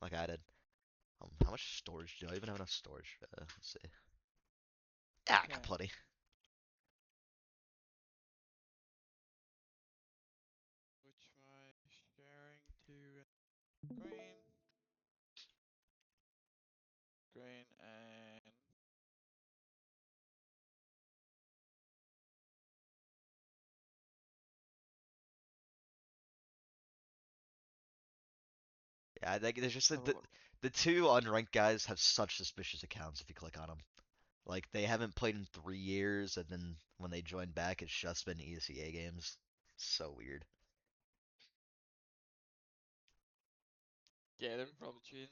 like I did. How much storage do I even have enough storage? Let's see. Yeah, I got Okay. plenty. Which my sharing to green, green, and Yeah, I think there's just have a look. the two unranked guys have such suspicious accounts if you click on them. Like they haven't played in 3 years, and then when they join back, it's just been ESEA games. So weird. Yeah, they're probably cheating.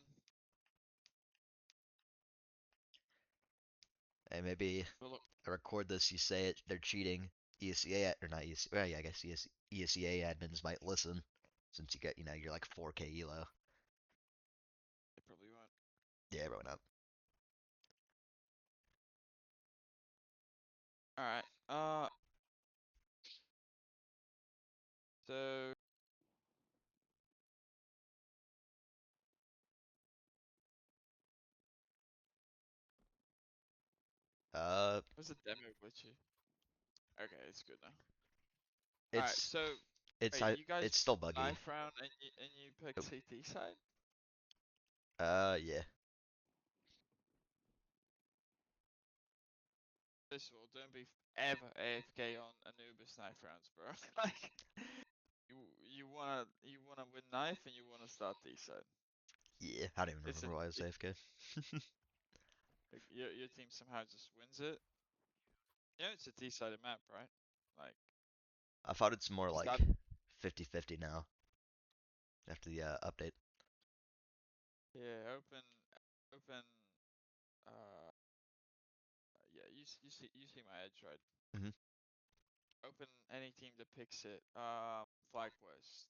And maybe But look, I record this, you say it, they're cheating. ESEA or not ESEA? Well, yeah, I guess ESEA admins might listen since you get, you're like 4K elo. they probably won't. Yeah, everyone up. Alright, so, was the demo glitchy? Okay, it's good now. Alright, it's so, it's wait, I you guys it's still buggy. knife round and you pick Oh, CT side? yeah. First of all, don't be ever AFK on Anubis knife rounds, bro. Like, you wanna win knife and you wanna start D side. Yeah, I don't even It's a remember why I was AFK. like, your team somehow just wins it. You know it's a D-sided map, right? Like I thought it's more like start 50-50 now after the update. yeah, open uh yeah, you see my edge, right? Hmm. Open any team that picks it. Flag West.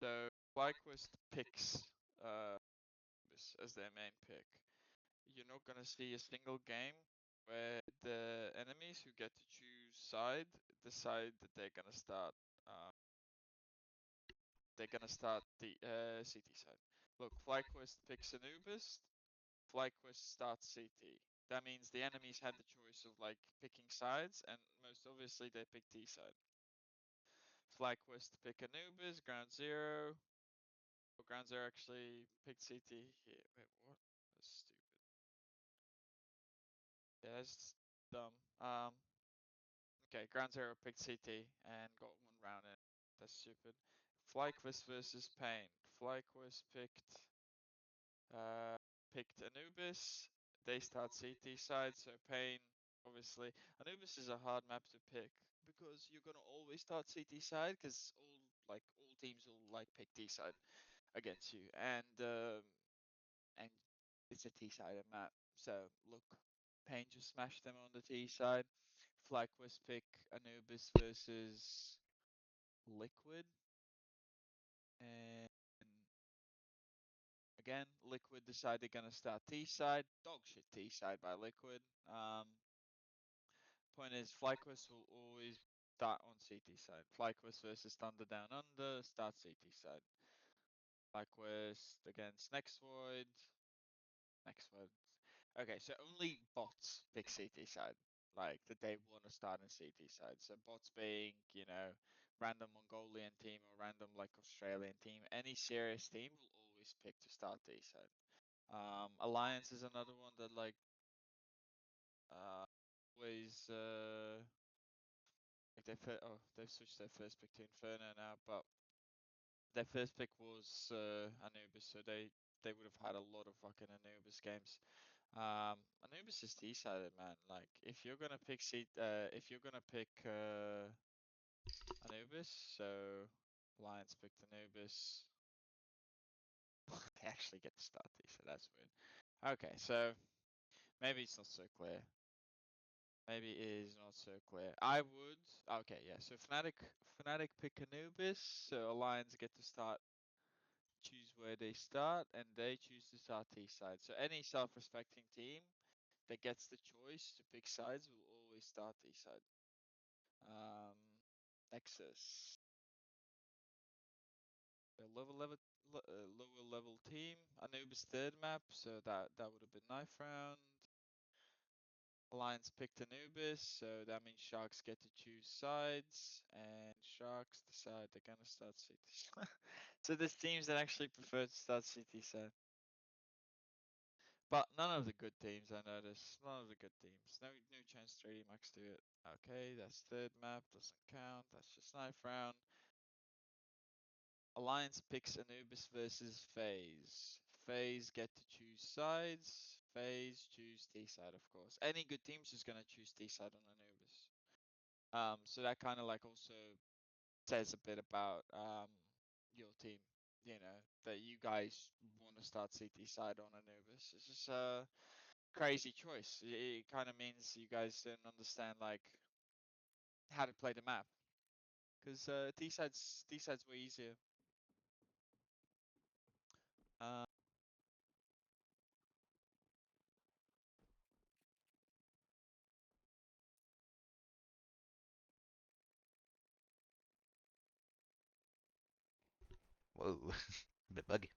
So Flag West picks this as their main pick. You're not gonna see a single game where the enemies who get to choose side decide that uh they're gonna start the CT side. Look, FlyQuest picks Anubis, FlyQuest starts CT. That means the enemies had the choice of like picking sides, and most obviously they picked T side. FlyQuest pick Anubis, Ground Zero. Oh, Ground Zero actually picked CT here. Wait, what? That's stupid. Yeah, that's dumb. Okay, Ground Zero picked CT and got one round in. That's stupid. FlyQuest versus Pain. FlyQuest uh, picked Anubis. They start CT side, so Pain, obviously. Anubis is a hard map to pick because you're gonna always start CT side because all teams will like pick T side against you, and it's a T sided map. So look, Pain just smashed them on the T side. FlyQuest pick Anubis versus Liquid, and again, Liquid decide they're gonna start T side. Dog shit T side by Liquid. Point is, FlyQuest will always start on CT side. FlyQuest versus Thunder Down Under, start CT side. FlyQuest against Next Void. Next Void. Okay, so only bots pick CT side. Like that they want to start in CT side. So bots being, random Mongolian team or random like Australian team. Any serious team will always pick to start T side. Alliance is another one that uh always like they've switched their first pick to Inferno now, but their first pick was Anubis, so they would have had a lot of fucking Anubis games. Anubis is T-sided, man. Like if you're gonna pick Anubis, so Lions picked Anubis. They actually get to start these, so that's weird. Okay, so maybe it's not so clear. Maybe it is not so clear. I would. Okay, yeah. So Fnatic pick Anubis. So Alliance get to choose where they start, and they choose to start T side. So any self-respecting team that gets the choice to pick sides will always start T side. Um, Nexus. lower level team. Anubis third map, so that would have been knife round. Alliance picked Anubis, so that means Sharks get to choose sides, and Sharks decide they're gonna start CT. So there's teams that actually prefer to start CT side. But none of the good teams, I noticed. None of the good teams. No chance 3D Max do it. Okay, that's third map, doesn't count. That's just knife round. Alliance picks Anubis versus FaZe. FaZe get to choose sides. FaZe choose T side, of course. Any good team's just gonna choose T side on Anubis. So that kind of like also says a bit about your team. You know that you guys want to start CT side on Anubis. It's just a crazy choice. It kind of means you guys don't understand like how to play the map because T side's way easier. Uh, Whoa, a bit buggy.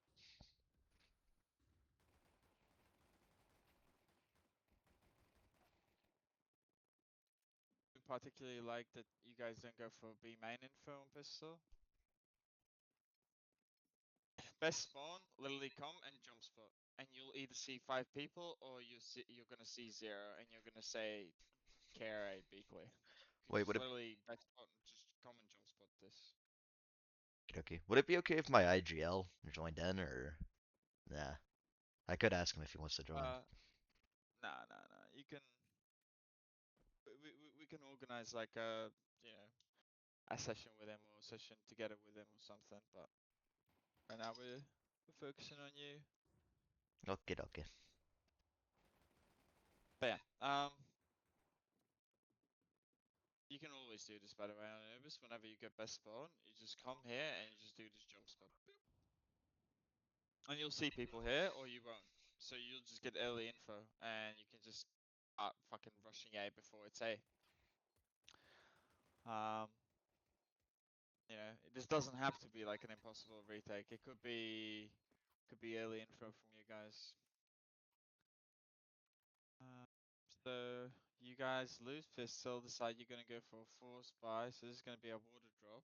particularly like that you guys don't go for B main info on pistol. Best spawn, literally come and jump spot, and you'll either see 5 people or you're gonna see 0, and you're gonna say KRA be clear. You can Wait, just literally best spot and just come and jump spot this. okay? Would it be okay if my IGL joined in, or nah? I could ask him if he wants to join. Uh, nah. You can we can organize like a session with him or a session together with him or something. But right now we're focusing on you. Okay, okay. But yeah, you can always do this by the way on Anubis. Whenever you get best spawn, you just come here and you just do this jump spot. Boop. And you'll see people here or you won't. So you'll just get early info and you can just start fucking rushing A before it's A. Um, this doesn't have to be like an impossible retake. It could be early info from you guys. Uh, so you guys lose pistol, decide you're gonna go for a force buy. So this is gonna be a water drop.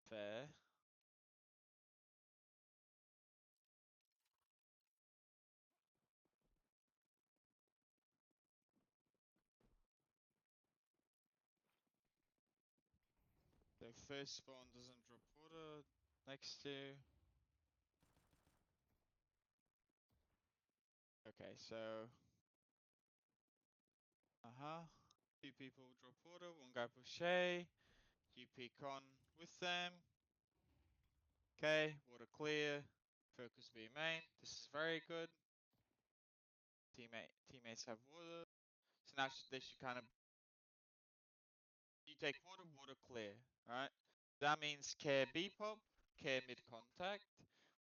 Fair. So first spawn doesn't drop water. Next to. Okay, so. Uh-huh. 2 people drop water, 1 guy push A. You peek on with them. Okay, water clear. Focus B main. This is very good. Teammates have water. So now they should kind of. You take water, water clear. Alright? That means care B pop, care mid contact.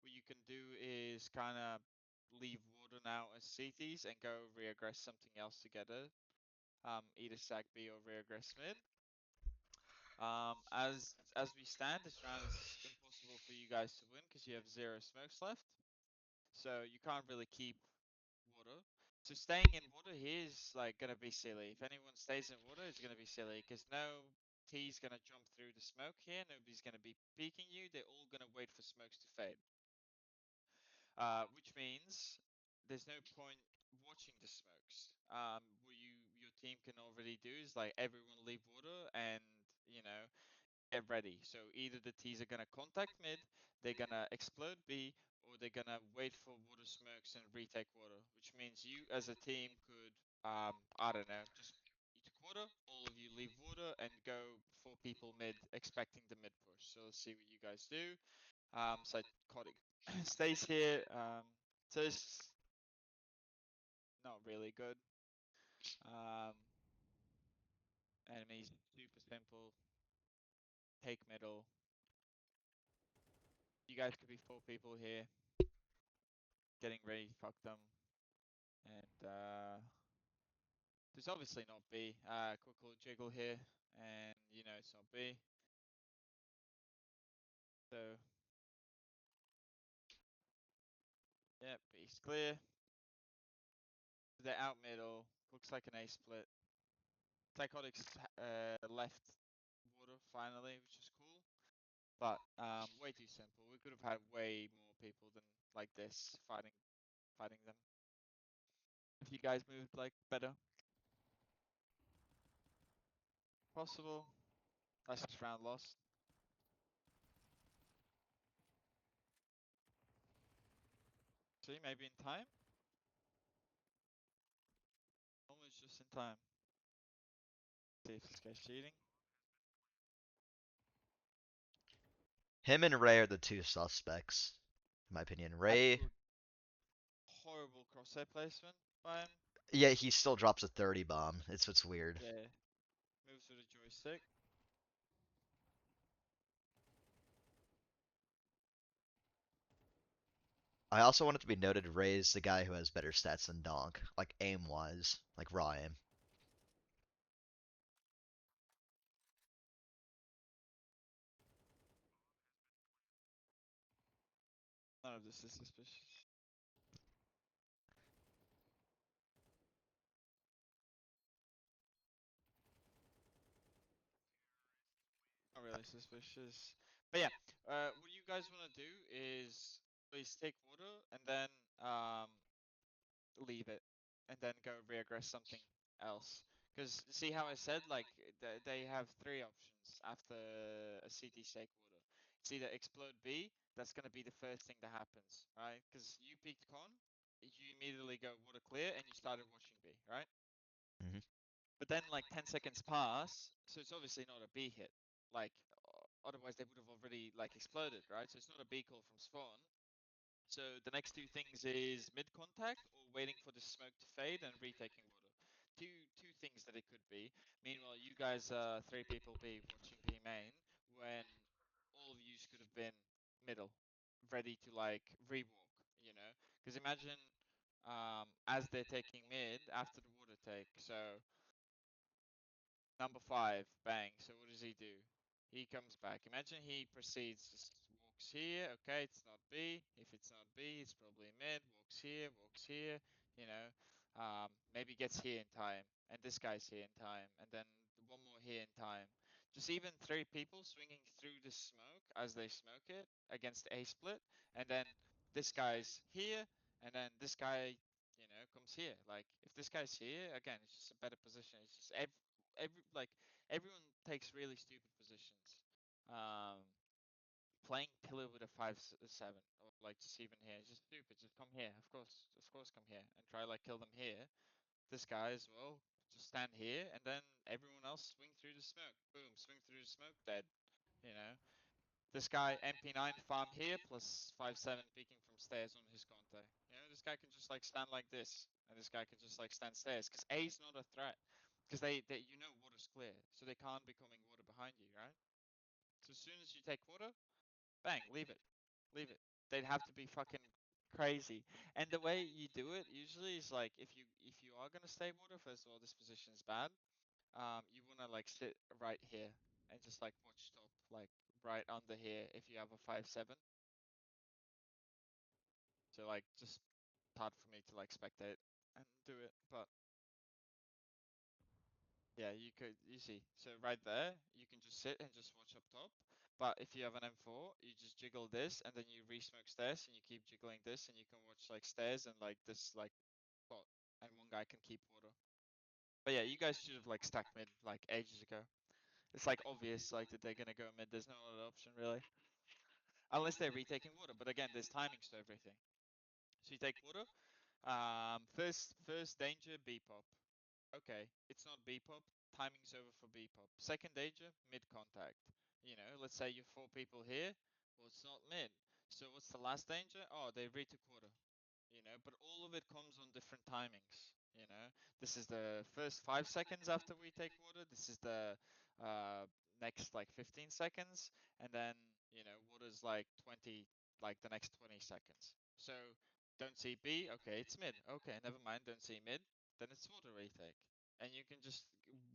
What you can do is kind of leave water now as CTs and go reaggress something else together. Either sack B or reaggress mid. As we stand, this round is impossible for you guys to win because you have 0 smokes left. So you can't really keep water. So staying in water here is like gonna be silly. If anyone stays in water, it's gonna be silly because no T's gonna jump through the smoke here. Nobody's gonna be peeking you. They're all gonna wait for smokes to fade. Which means there's no point watching the smokes. What your team can already do is like everyone leave water and get ready. So either the T's are gonna contact mid, they're gonna explode B, or they're gonna wait for water smokes and retake water. Which means you as a team could, I don't know, just you took water, all of you leave water and go 4 people mid, expecting the mid push. So let's see what you guys do. Psychotic stays here. So it's not really good. Um, enemies super simple. Take middle. You guys could be 4 people here. Getting ready to fuck them. And there's obviously not B. Quick little jiggle here, and it's not B. Yep, B's clear. They're out middle. Looks like an A split. Psychotics left water finally, which is cool. But way too simple. We could have had way more people than like this fighting them. If you guys moved like better, possible. That's just round lost. See, maybe in time. Almost just in time. See if this guy's cheating. Him and Ray are the two suspects, in my opinion. Ray, Absolute horrible crosshair placement by him. yeah, he still drops a 30 bomb. It's what's weird. Yeah, moves with a joystick. I also want it to be noted Ray's the guy who has better stats than Donk, like aim wise, like raw aim. None of this is suspicious. Not really suspicious. But yeah, what you guys want to do is please take water and then um, leave it, and then go reaggress something else. Because see how I said like they have three options after a CT stake water. It's either explode B, that's gonna be the first thing that happens, right? Because you peeked con, you immediately go water clear and you started watching B, right? Hmm. But then like 10 seconds pass, so it's obviously not a B hit. Like otherwise they would have already like exploded, right? So it's not a B call from spawn. So the next two things is mid contact or waiting for the smoke to fade and retaking water. Two things that it could be. Meanwhile, you guys three people be watching B main when all of you could have been middle, ready to like rewalk, you know? Because imagine as they're taking mid after the water take. So number five, bang. So what does he do? He comes back. Imagine he proceeds, just walks here. Okay, it's not B. If it's not B, it's probably mid. Walks here. You know, maybe gets here in time, and this guy's here in time, and then one more here in time. Just even three people swinging through the smoke as they smoke it against a split, and then this guy's here, and then this guy, comes here. Like if this guy's here again, it's just a better position. It's just like everyone takes really stupid positions. Um, Playing pillar with a 5-7 or like just even here, it's just stupid. Just come here, of course, come here and try like kill them here. This guy as well, just stand here and then everyone else swing through the smoke. Boom, swing through the smoke, dead. You know, this guy MP9 farm here plus 5-7 peeking from stairs on his conte. This guy can just like stand like this, and this guy can just like stand stairs because A's not a threat. Because they water's clear, so they can't be coming water behind you, right? So as soon as you take water, bang, leave it. They'd have to be fucking crazy. And the way you do it usually is like if you are gonna stay water, first of all, this position is bad. You wanna like sit right here and just like watch top, like right under here if you have a 5-7. So like just hard for me to like spectate and do it, but yeah, you see. So right there, you can just sit and just watch up top. But if you have an M4, you just jiggle this and then you re-smoke stairs and you keep jiggling this and you can watch like stairs and like this like spot and one guy can keep water. But yeah, you guys should have like stacked mid like ages ago. It's like obvious like that they're gonna go mid. There's no other option really. Unless they're retaking water. But again, there's timings to everything. So you take water. First danger, B pop. Okay, it's not B pop. Timing's over for B pop. Second danger, mid contact. Let's say you're four people here. Well, it's not mid. So what's the last danger? Oh, they retook water. But all of it comes on different timings. This is the first 5 seconds after we take water. This is the uh, next like 15 seconds, and then water's like 20, like the next 20 seconds. So don't see B. Okay, it's mid. Okay, never mind. Don't see mid. Then it's water retake. And you can just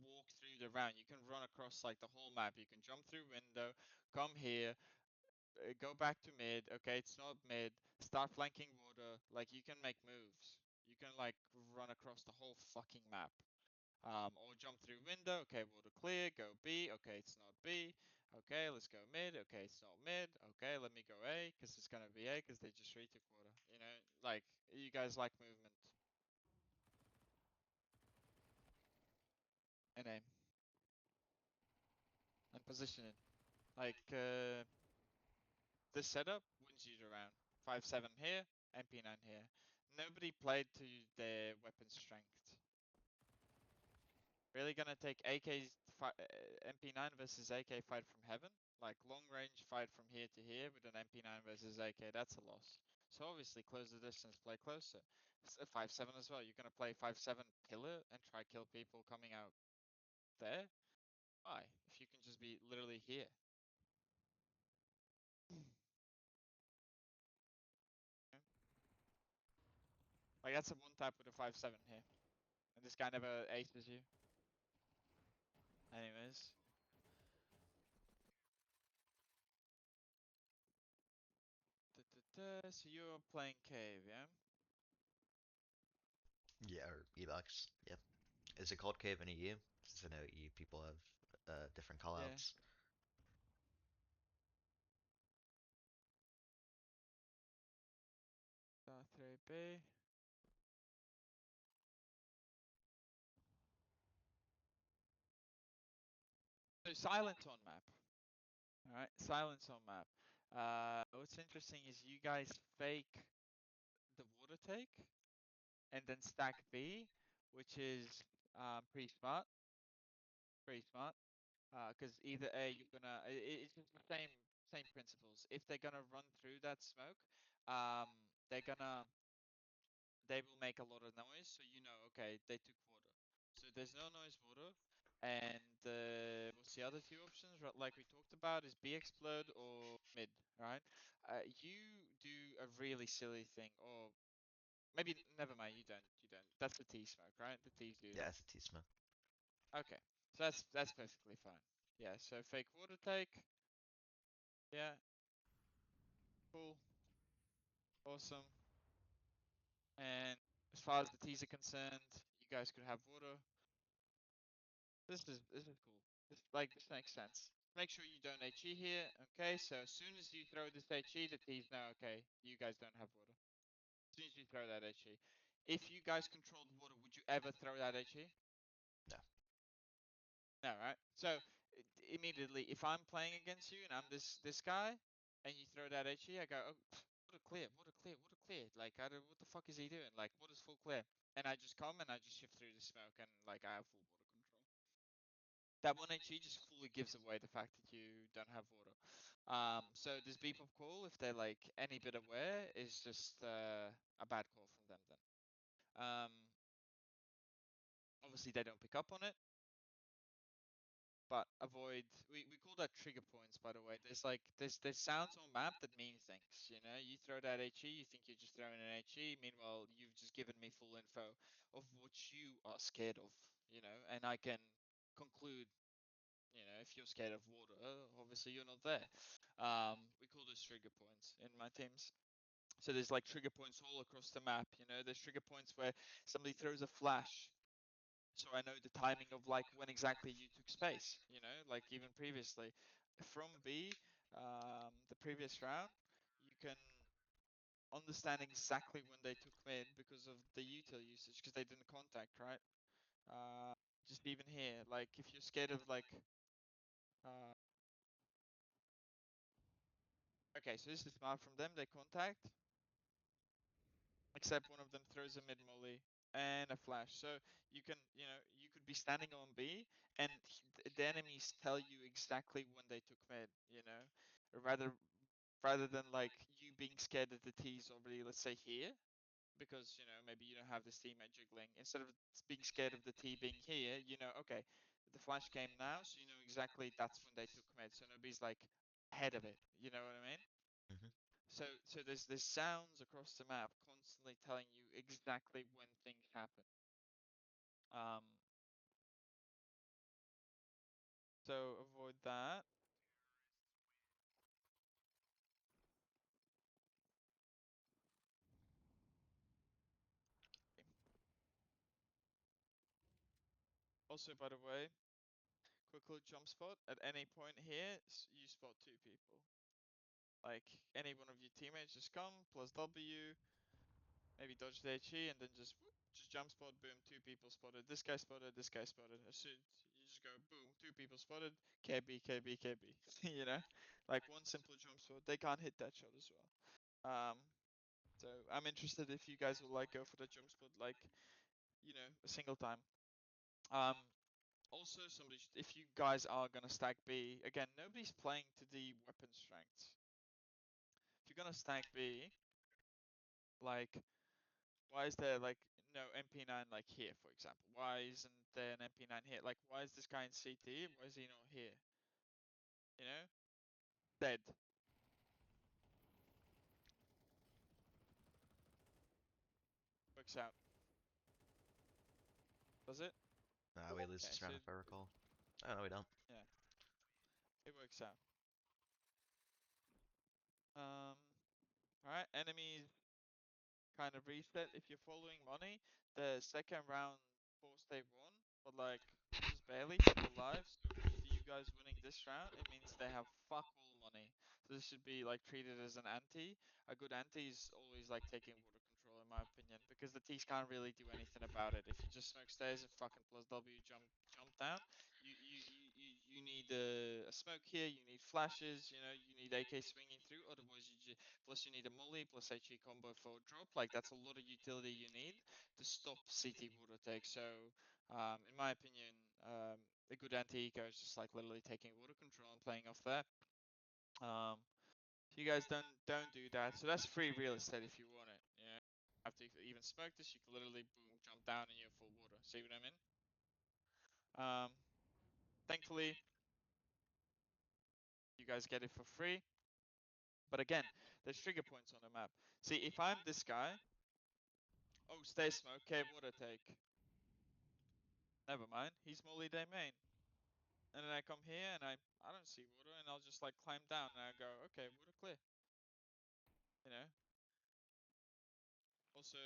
walk through the round. You can run across like the whole map. You can jump through window, come here, go back to mid. Okay, it's not mid. Start flanking water. Like you can make moves. You can like run across the whole fucking map. Or jump through window. Okay, water clear. Go B. Okay, it's not B. Okay, let's go mid. Okay, it's not mid. Okay, let me go A because it's gonna be A because they just retook water. You know, like you guys like movement and aim and positioning. Like this setup wins you the round. 5-7 here, MP9 here. Nobody played to their weapon strength. Really gonna take MP9 versus AK fight from heaven? Like long range fight from here to here with an MP9 versus AK, that's a loss. So obviously close the distance, play closer. It's a 5-7 as well. You're gonna play 5-7 pillar and try kill people coming out there? Why? If you can just be literally here. Like that's a one tap with a 5-7 here. And this guy never aces you. Anyways. So you're playing cave, yeah? Yeah, or E-Box. Yep. Is it called Cave in EU? Since I know EU people have different Yeah. callouts. Star 3B. So silence on map. Alright, silence on map. What's interesting is you guys fake the water take and then stack B, which is pretty smart. Pretty smart. Because either A, you're gonna it's just the same principles. If they're gonna run through that smoke, they're gonna they will make a lot of noise, so you know, okay, they took water. So there's no noise water, and what's the other two options? Like we talked about, is B explode or mid, right? You do a really silly thing, or maybe never mind, you don't, you don't. That's the T smoke, right? The T's do Yeah, that. it's a T-Smoke. Okay, so that's perfectly fine. Yeah, so fake water take, yeah, cool, awesome. And as far as the T's are concerned, you guys could have water. This is cool. This makes sense. Make sure you don't HE here. Okay, so as soon as you throw this HE, the T's know, okay, you guys don't have water. As soon as you throw that HE. If you guys controlled water, would you ever throw that HE? No. No, right? So immediately, if I'm playing against you and I'm this guy, and you throw that HE, I go, oh, water clear, water clear, water clear. Like, I don't, what the fuck is he doing? Like, water's full clear. And I just come and I just shift through the smoke and like I have full water control. That one HE just fully gives away the fact that you don't have water. So this beep of call, if they're like any bit aware, is just a bad call from them then. Obviously they don't pick up on it, but avoid. We call that trigger points, by the way. There's sounds on map that mean things. You know, you throw that HE, you think you're just throwing an HE. Meanwhile, you've just given me full info of what you are scared of. You know, and I can conclude, you know, if you're scared of water, obviously you're not there. We call those trigger points in my teams. So there's like trigger points all across the map. You know, there's trigger points where somebody throws a flash. So I know the timing of like when exactly you took space. You know, like even previously from B, the previous round, you can understand exactly when they took mid because of the util usage because they didn't contact, right? Uh, just even here, like if you're scared of like uh, okay, so this is smart from them. They contact, except one of them throws a mid molly and a flash. So you can, you know, you could be standing on B, and the enemies tell you exactly when they took mid. You know, rather rather than like you being scared that the T is already, let's say, here, because you know maybe you don't have this teammate jiggling. Instead of being scared of the T being here, you know, okay, the flash came now, so you know exactly that's when they took mid. So nobody's like ahead of it. You know what I mean? Hmm. So there's sounds across the map constantly telling you exactly when things happen. Um, so avoid that. Also, by the way, quick little jump spot. At any point here, you spot two people. Like any one of your teammates just come, plus W, maybe dodge the HE, and then just whoop, just jump spot, boom, two people spotted. This guy spotted, this guy spotted. As soon you just go boom, two people spotted, KB, KB, KB. You know, like one simple jump spot. They can't hit that shot as well. So I'm interested if you guys will like go for the jump spot, like a single time. Um, Also, if you guys are gonna stack B, again, nobody's playing to the weapon strengths. If you're gonna stack B, like, why is there like no MP9 like here, for example? Why isn't there an MP9 here? Like, why is this guy in CT? Why is he not here? You know, dead. Works out. Does it? We lose Okay, this so round if I recall. Oh no, we don't. yeah, it works out. All right, enemies kind of reset. If you're following money, the second round force they won, but like just barely still alive. So for you guys winning this round, it means they have fuck all money. So this should be like treated as an anti. A good anti is always like taking water control in my opinion, because the T's can't really do anything about it. If you just smoke stairs and fucking plus W jump down, you need a smoke here. You need flashes. You need AK swinging through. Otherwise, plus you need a molly plus HE combo for drop. Like that's a lot of utility you need to stop CT water take. So in my opinion, a good anti-eco is just like literally taking water control and playing off that. If you guys don't do that, so that's free real estate if you want it. Yeah, have to even smoke this, you can literally boom jump down and you're full water. See what I mean? Thankfully, you guys get it for free. But again, there's trigger points on the map. See, if I'm this guy, oh, stay smoke, okay, water take. Never mind, he's molly day main. And then I come here and I don't see water and I'll just like climb down and I go, okay, water clear. You know? Also,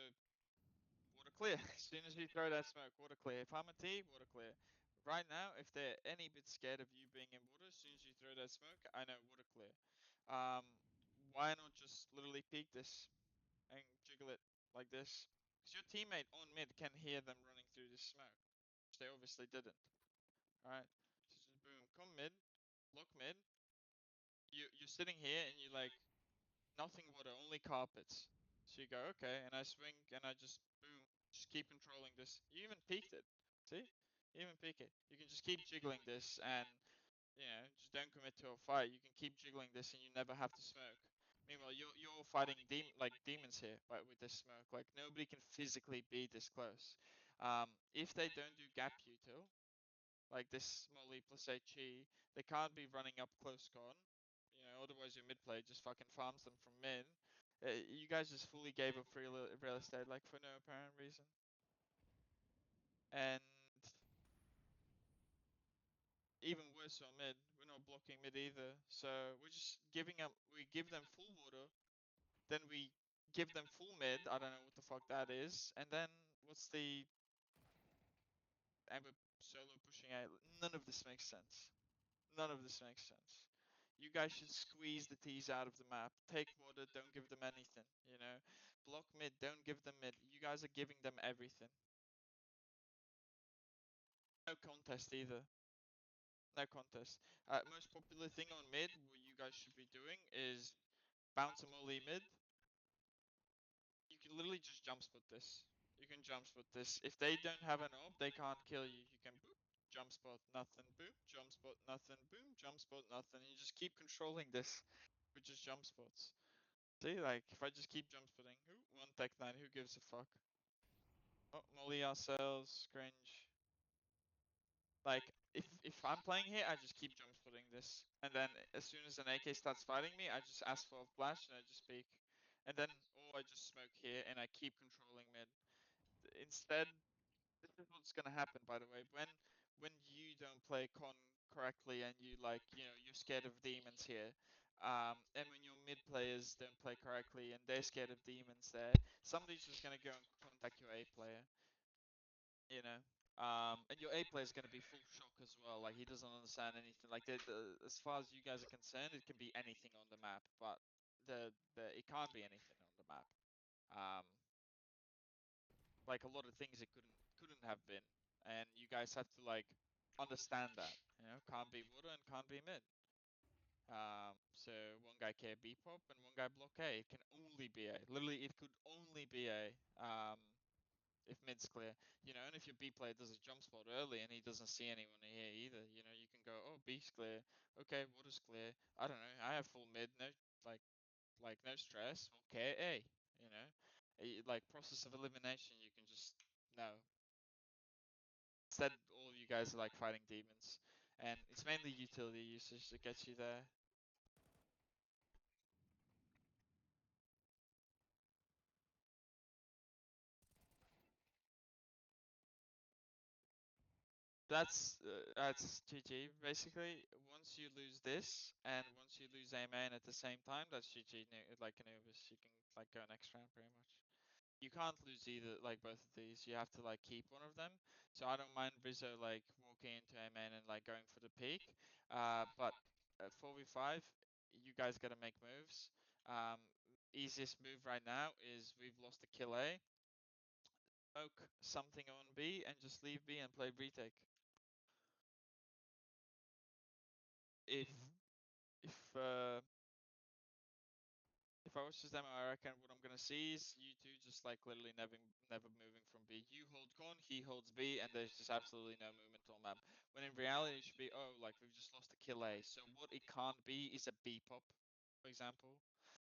water clear. As soon as you throw that smoke, water clear. If I'm a T, water clear. Right now, if they're any bit scared of you being in water, as soon as you throw that smoke, I know water clear. Um, why not just literally peek this and jiggle it like this? Because your teammate on mid can hear them running through this smoke, which they obviously didn't. Alright? So just boom, come mid, lock mid. You're sitting here and you're like, nothing water, only carpets. So you go, okay, and I swing and I just boom, just keep controlling this. You even peeked it. See? You even peek it. You can just keep jiggling this and just don't commit to a fight. You can keep jiggling this and you never have to smoke. Meanwhile, you're fighting demons here, but with this smoke. Like nobody can physically be this close. If they don't do gap util, like this Molly plus HE, they can't be running up close con. Otherwise your mid play just fucking farms them from mid. You guys just fully gave up free real estate like for no apparent reason. And even worse on mid, we're not blocking mid either. So we're just we give them full water, then we give them full mid. I don't know what the fuck that is. And then and we're solo pushing out. None of this makes sense. None of this makes sense. You guys should squeeze the T's out of the map. Take water, don't give them anything. Block mid, don't give them mid. You guys are giving them everything. No contest either. No contest. Most popular thing on mid, what you guys should be doing is bounce a molly mid. You can literally just jump spot this. You can jump spot this. If they don't have an op, they can't kill you. You can boop, jump spot, nothing, boop, jump spot, nothing, boom, jump spot, nothing. You just keep controlling this with just jump spots. See, like, if I just keep jump spotting, one tech 9, who gives a fuck? Oh, molly ourselves, cringe. Like, if I'm playing here, I just keep jump spotting this. And then as soon as an AK starts fighting me, I just ask for a flash and I just peek. And then, or I just smoke here and I keep controlling mid. Instead, this is what's gonna happen, by the way. When you don't play con correctly and you're scared of demons here, and when your mid players don't play correctly and they're scared of demons there, somebody's just gonna go and contact your A player. You know. And your A player is going to be full shock as well. Like he doesn't understand anything. Like as far as you guys are concerned, it can be anything on the map, but it can't be anything on the map. Um, like a lot of things it couldn't have been, and you guys have to like understand that. You know, can't be water and can't be mid. So one guy care B pop and one guy block A. It can only be A. Literally, it could only be A. If mid's clear, you know, and if your B player does a jump spot early and he doesn't see anyone here either, you know, you can go, oh, B's clear, okay, water's clear. I don't know, I have full mid, no, like, no stress. Okay, A, you know, like process of elimination, you can just no. Instead, all of you guys are like fighting demons, and it's mainly utility usage that gets you there. That's GG basically. Once you lose this and once you lose A main at the same time, that's GG. Like Anubis, you can like go next round pretty much. You can't lose either, like both of these. You have to like keep one of them. So I don't mind Rizzo like walking into A main and like going for the peak. But at 4v5, you guys gotta make moves. Um, Easiest move right now is we've lost the kill A. Smoke something on B and just leave B and play retake. If if uh if I was just them, I reckon what I'm gonna see is you two just like literally never moving from B. You hold con, he holds B, and there's just absolutely no movement on map. When in reality it should be, oh, like we've just lost a kill A. So what it can't be is a B pop, for example.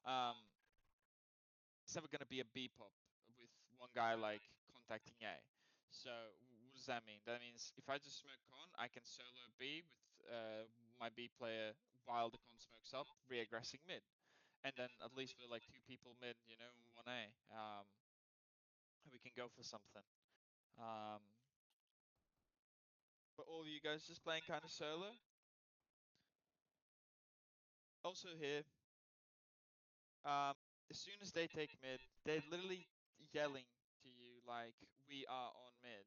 Um, it's never gonna be a B pop with one guy like contacting A. So what does that mean? That means if I just smoke con, I can solo B with my B player while the con smokes up, re-aggressing mid. And then at least we're like two people mid, you know, 1A. We can go for something. Um, but all of you guys just playing kind of solo. Also here, um, as soon as they take mid, they're literally yelling to you like, "We are on mid."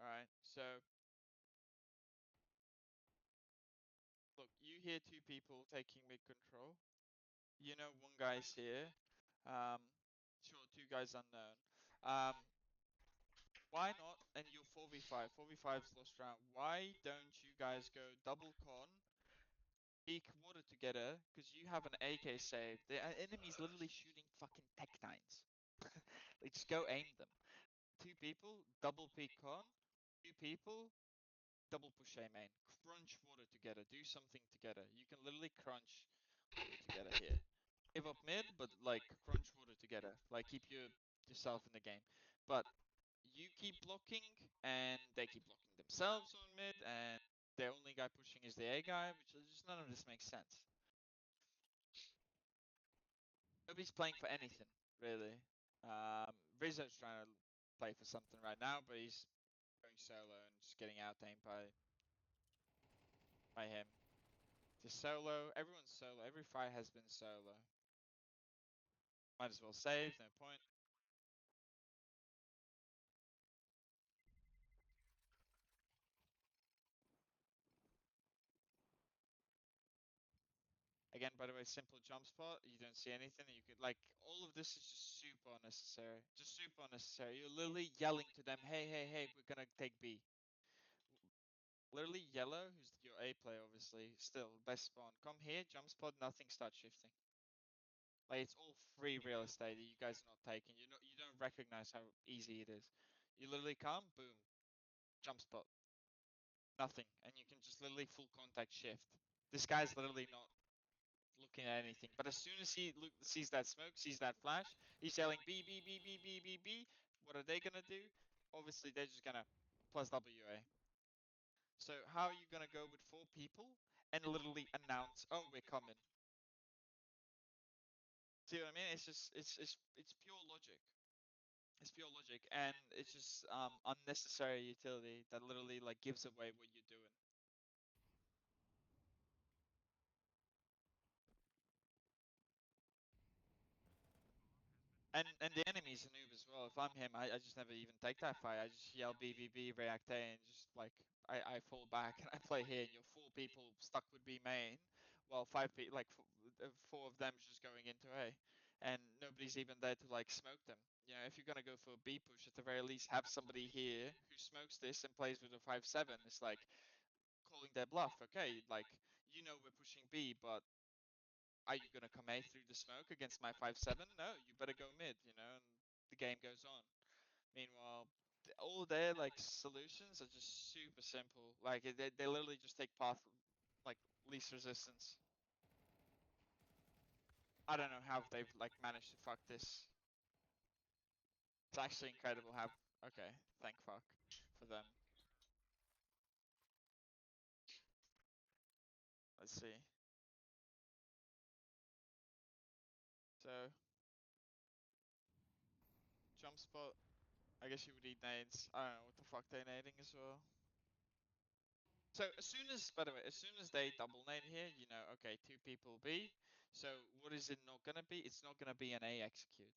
All right. So look, you hear two people taking mid control. You know one guy's here. Um, sure, two guys unknown. Um, Why not? And you're 4v5. 4v5's lost round. Why don't you guys go double con, peek water together? Because you have an AK save. The enemy's literally shooting fucking Tech 9s. Like, just go aim them. Two people, double peek con. Two people, double push A main. Crunch water together. Do something together. You can literally crunch water together here. Give up mid, but like crunch water together. Like keep yourself in the game. But you keep blocking and they keep blocking themselves on mid and the only guy pushing is the A guy, which is just none of this makes sense. Nobody's playing for anything, really. Rizzo's trying to play for something right now, but he's going solo and just getting out aimed by him. Just solo, everyone's solo, every fight has been solo. Might as well save, no point. Again, by the way, simple jump spot. You don't see anything. You could like all of this is just super unnecessary. Just super unnecessary. You're literally yelling to them, "Hey, hey, hey, we're gonna take B." Literally yellow, who's your A player, obviously, still best spawn. Come here, jump spot, nothing. Start shifting. Like it's all free real estate that you guys are not taking. You don't recognize how easy it is. You literally come, boom, jump spot, nothing, and you can just literally full contact shift. This guy's literally not looking at anything. But as soon as he sees that smoke, sees that flash, he's yelling B, B, B, B, B, B, B. What are they going to do? Obviously, they're just going to plus WA. So how are you going to go with four people and literally announce, oh, we're coming? See what I mean? It's just, it's pure logic. It's pure logic. And it's just unnecessary utility that literally like gives away what you're doing. And the enemy's a noob as well. If I'm him, I just never even take that fight. I just yell B B B react A and just like I fall back and I play here and you're four people stuck with B main, while five people like four of them's just going into A, and nobody's even there to like smoke them. You know, if you're gonna go for a B push, at the very least have somebody here who smokes this and plays with a 5-7. It's like calling their bluff. Okay, like we're pushing B, but are you gonna come A through the smoke against my 5-7? No, you better go mid, and the game goes on. Meanwhile, all their like solutions are just super simple. Like they literally just take path like least resistance. I don't know how they've like managed to fuck this. It's actually incredible how. Okay, thank fuck for them. Let's see. So jump spot. I guess you would eat nades. I don't know what the fuck they're nading as well. So as soon as, by the way, as soon as they double nade here, okay, two people B. So what is it not gonna be? It's not gonna be an A execute,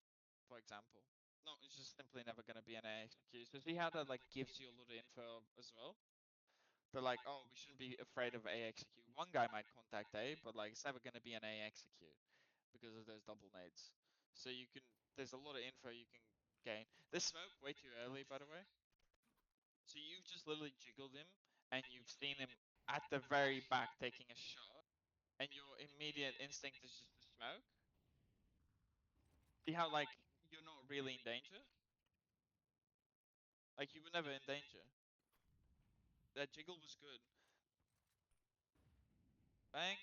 for example. No, it's just simply never gonna be an A execute. So see how that like gives you a lot of info as well? They're like, oh, we shouldn't be afraid of A execute. One guy might contact A, but like it's never gonna be an A execute because of those double nades. So there's a lot of info you can gain. This smoke way too early, by the way. So you've just literally jiggled him, and you've seen him at the very back taking a shot, and your immediate instinct is just to smoke. See how like you're not really in danger? Like you were never in danger. That jiggle was good. Bang.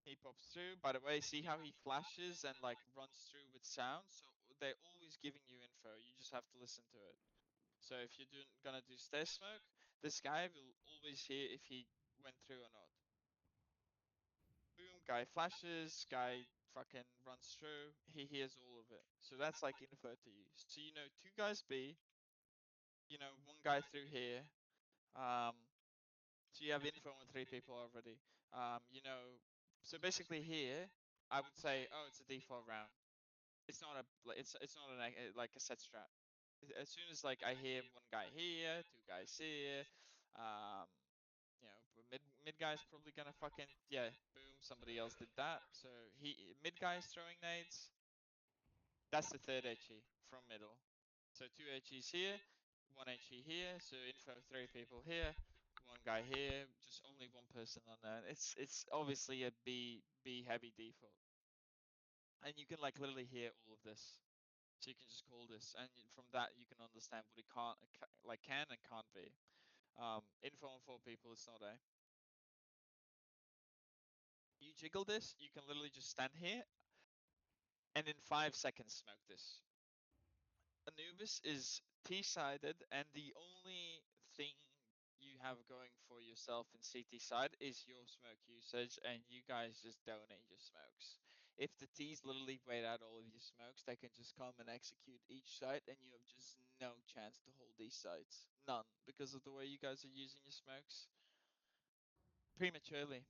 He pops through. By the way, see how he flashes and like runs through with sound? So they're always giving you info. You just have to listen to it. So if you're gonna do stair smoke, this guy will always hear if he went through or not. Boom, guy flashes, guy fucking runs through, he hears all of it. So that's like info to you. So two guys B, one guy through here. Um, so you have info on three people already. So basically here, I would say, oh, it's a default round. It's not it's not like a set strat. As soon as like I hear one guy here, two guys here, um, mid guy's probably gonna fucking yeah, boom, somebody else did that. So mid guy's throwing nades. That's the third HE from middle. So two HEs here, one HE here. So info three people here, one guy here, just only one person on there. It's obviously a B heavy default, and you can like literally hear all of this. So you can just call this, and from that you can understand what it can and can't be. Info on four people, it's not A. You jiggle this, you can literally just stand here, and in 5 seconds smoke this. Anubis is T-sided, and the only thing you have going for yourself in CT side is your smoke usage, and you guys just donate your smokes. If the T's literally wait out all of your smokes, they can just come and execute each site, and you have just no chance to hold these sites. None, because of the way you guys are using your smokes prematurely.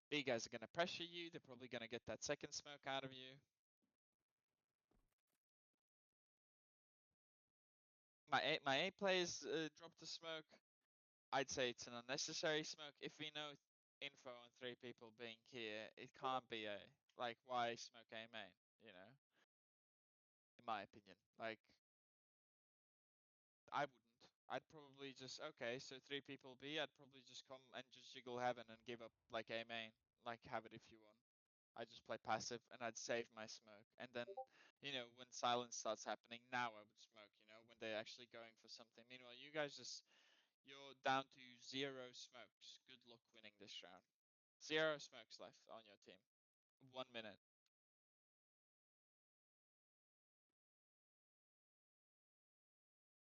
B guys are going to pressure you, they're probably going to get that second smoke out of you. My A players dropped the smoke. I'd say it's an unnecessary smoke. If we know info on three people being here, it can't be A. Like, why smoke A main? In my opinion. Like, I wouldn't. I'd probably just, okay, so three people B, I'd probably just come and just jiggle heaven and give up, like, A main. Like, have it if you want. I'd just play passive and I'd save my smoke. And then, when silence starts happening, now I would smoke, when they're actually going for something. Meanwhile, you guys you're down to 0 smokes. Good luck winning this round. 0 smokes left on your team. 1 minute.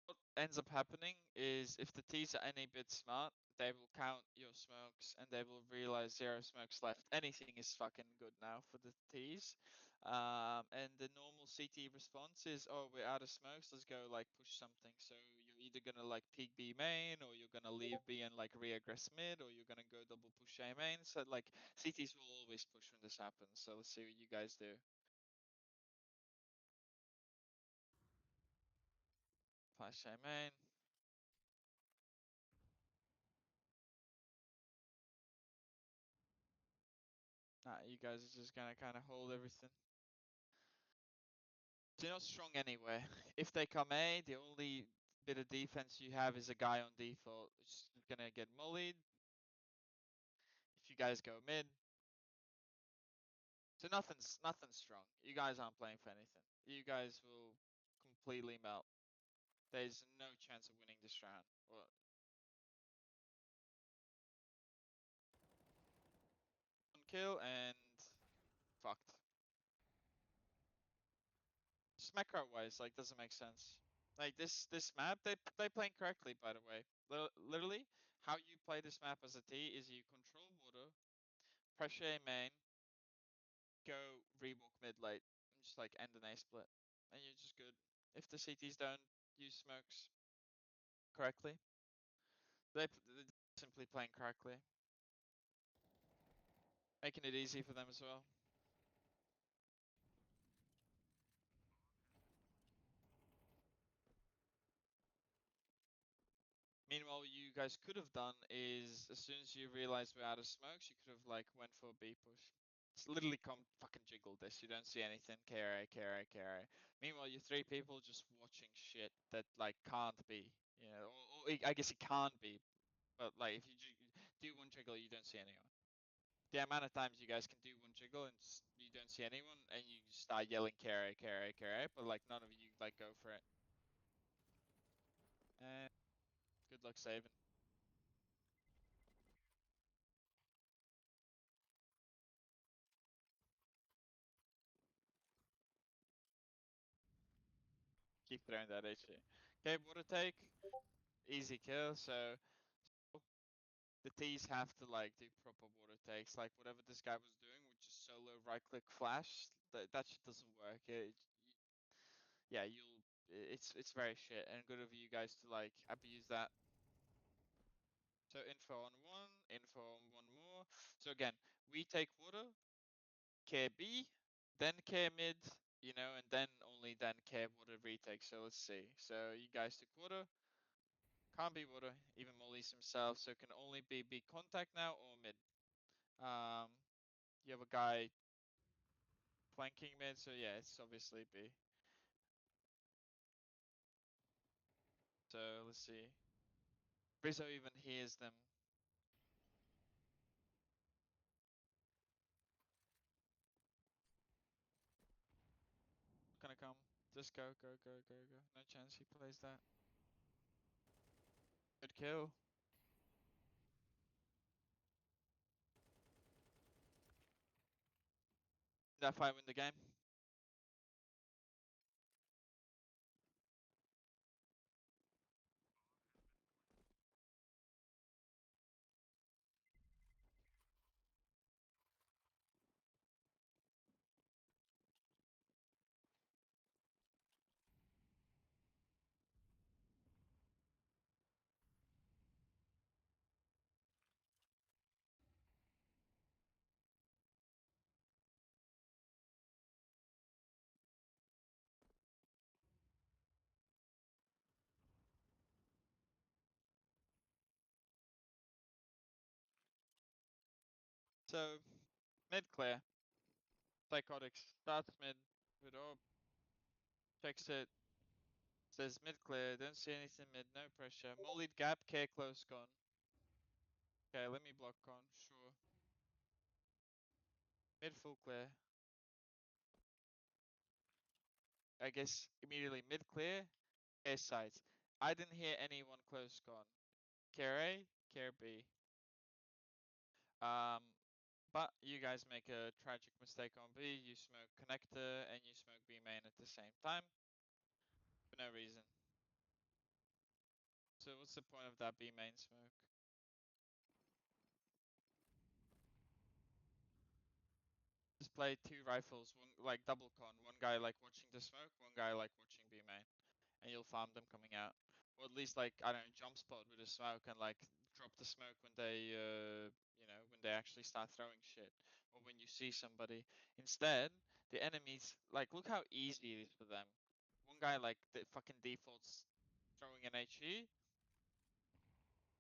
What ends up happening is if the T's are any bit smart, they will count your smokes and they will realize 0 smokes left. Anything is fucking good now for the T's. And the normal CT response is, oh, we're out of smokes, let's go like push something. So you're either gonna like peek B main, or you're gonna leave B and like reaggress mid, or you're gonna go double push A main. So like CTs will always push when this happens. So let's see what you guys do. Flash A main. Nah, you guys are just gonna kind of hold everything. They're not strong anyway. If they come A, the only bit of defense you have is a guy on default, which is gonna get mollied. If you guys go mid, so nothing's strong. You guys aren't playing for anything. You guys will completely melt. There's no chance of winning this round. Well, one kill and fucked. Just macro wise, like doesn't make sense. Like this map, they playing correctly by the way. Literally, how you play this map as a T is you control water, pressure A main, go rewalk mid late, and just like end an A split, and you're just good. If the CTs don't use smokes correctly, they're simply playing correctly, making it easy for them as well. Meanwhile, what you guys could have done is as soon as you realized we're out of smokes, you could have like went for a B push. It's literally come fucking jiggle this. You don't see anything. KRA, KRA, KRA. Meanwhile, you're three people just watching shit that like can't be. You know, or I guess it can't be. But like if you do one jiggle, you don't see anyone. The amount of times you guys can do one jiggle and you don't see anyone, and you start yelling KRA, KRA, KRA, but like none of you like go for it. And good luck saving. Keep throwing that HE. Okay, water take, easy kill. So the T's have to like do proper water takes, like whatever this guy was doing, which is solo right click flash. That shit doesn't work. Yeah, you'll. It's very shit, and good of you guys to like abuse that. So info on one, info on one more. So again, we take water, care B, then care mid, you know, and then only then care water retake. So let's see. So you guys took water. Can't be water, even Molly's himself, so it can only be contact now or mid. Um, you have a guy flanking mid, so yeah, it's obviously B. So let's see. Rizzo even hears them. Gonna come. Just go, go, go, go, go. No chance he plays that. Good kill. That fight win the game. So mid clear. Psychotics starts mid with orb, checks it, says mid clear, don't see anything mid, no pressure. Mollied gap, K close gone. Okay, let me block con, sure. Mid full clear. I guess immediately mid clear, air sides. I didn't hear anyone close con. Care A, care B. Um, but you guys make a tragic mistake on B. You smoke connector and you smoke B main at the same time for no reason. So what's the point of that B main smoke? Just play two rifles, one like double con, one guy like watching the smoke, one guy like watching B main, and you'll farm them coming out. Or at least like I don't know, jump spot with a smoke and like drop the smoke when they you know when they actually start throwing shit or when you see somebody. Instead, the enemies like look how easy it is for them. One guy like the fucking defaults throwing an HE,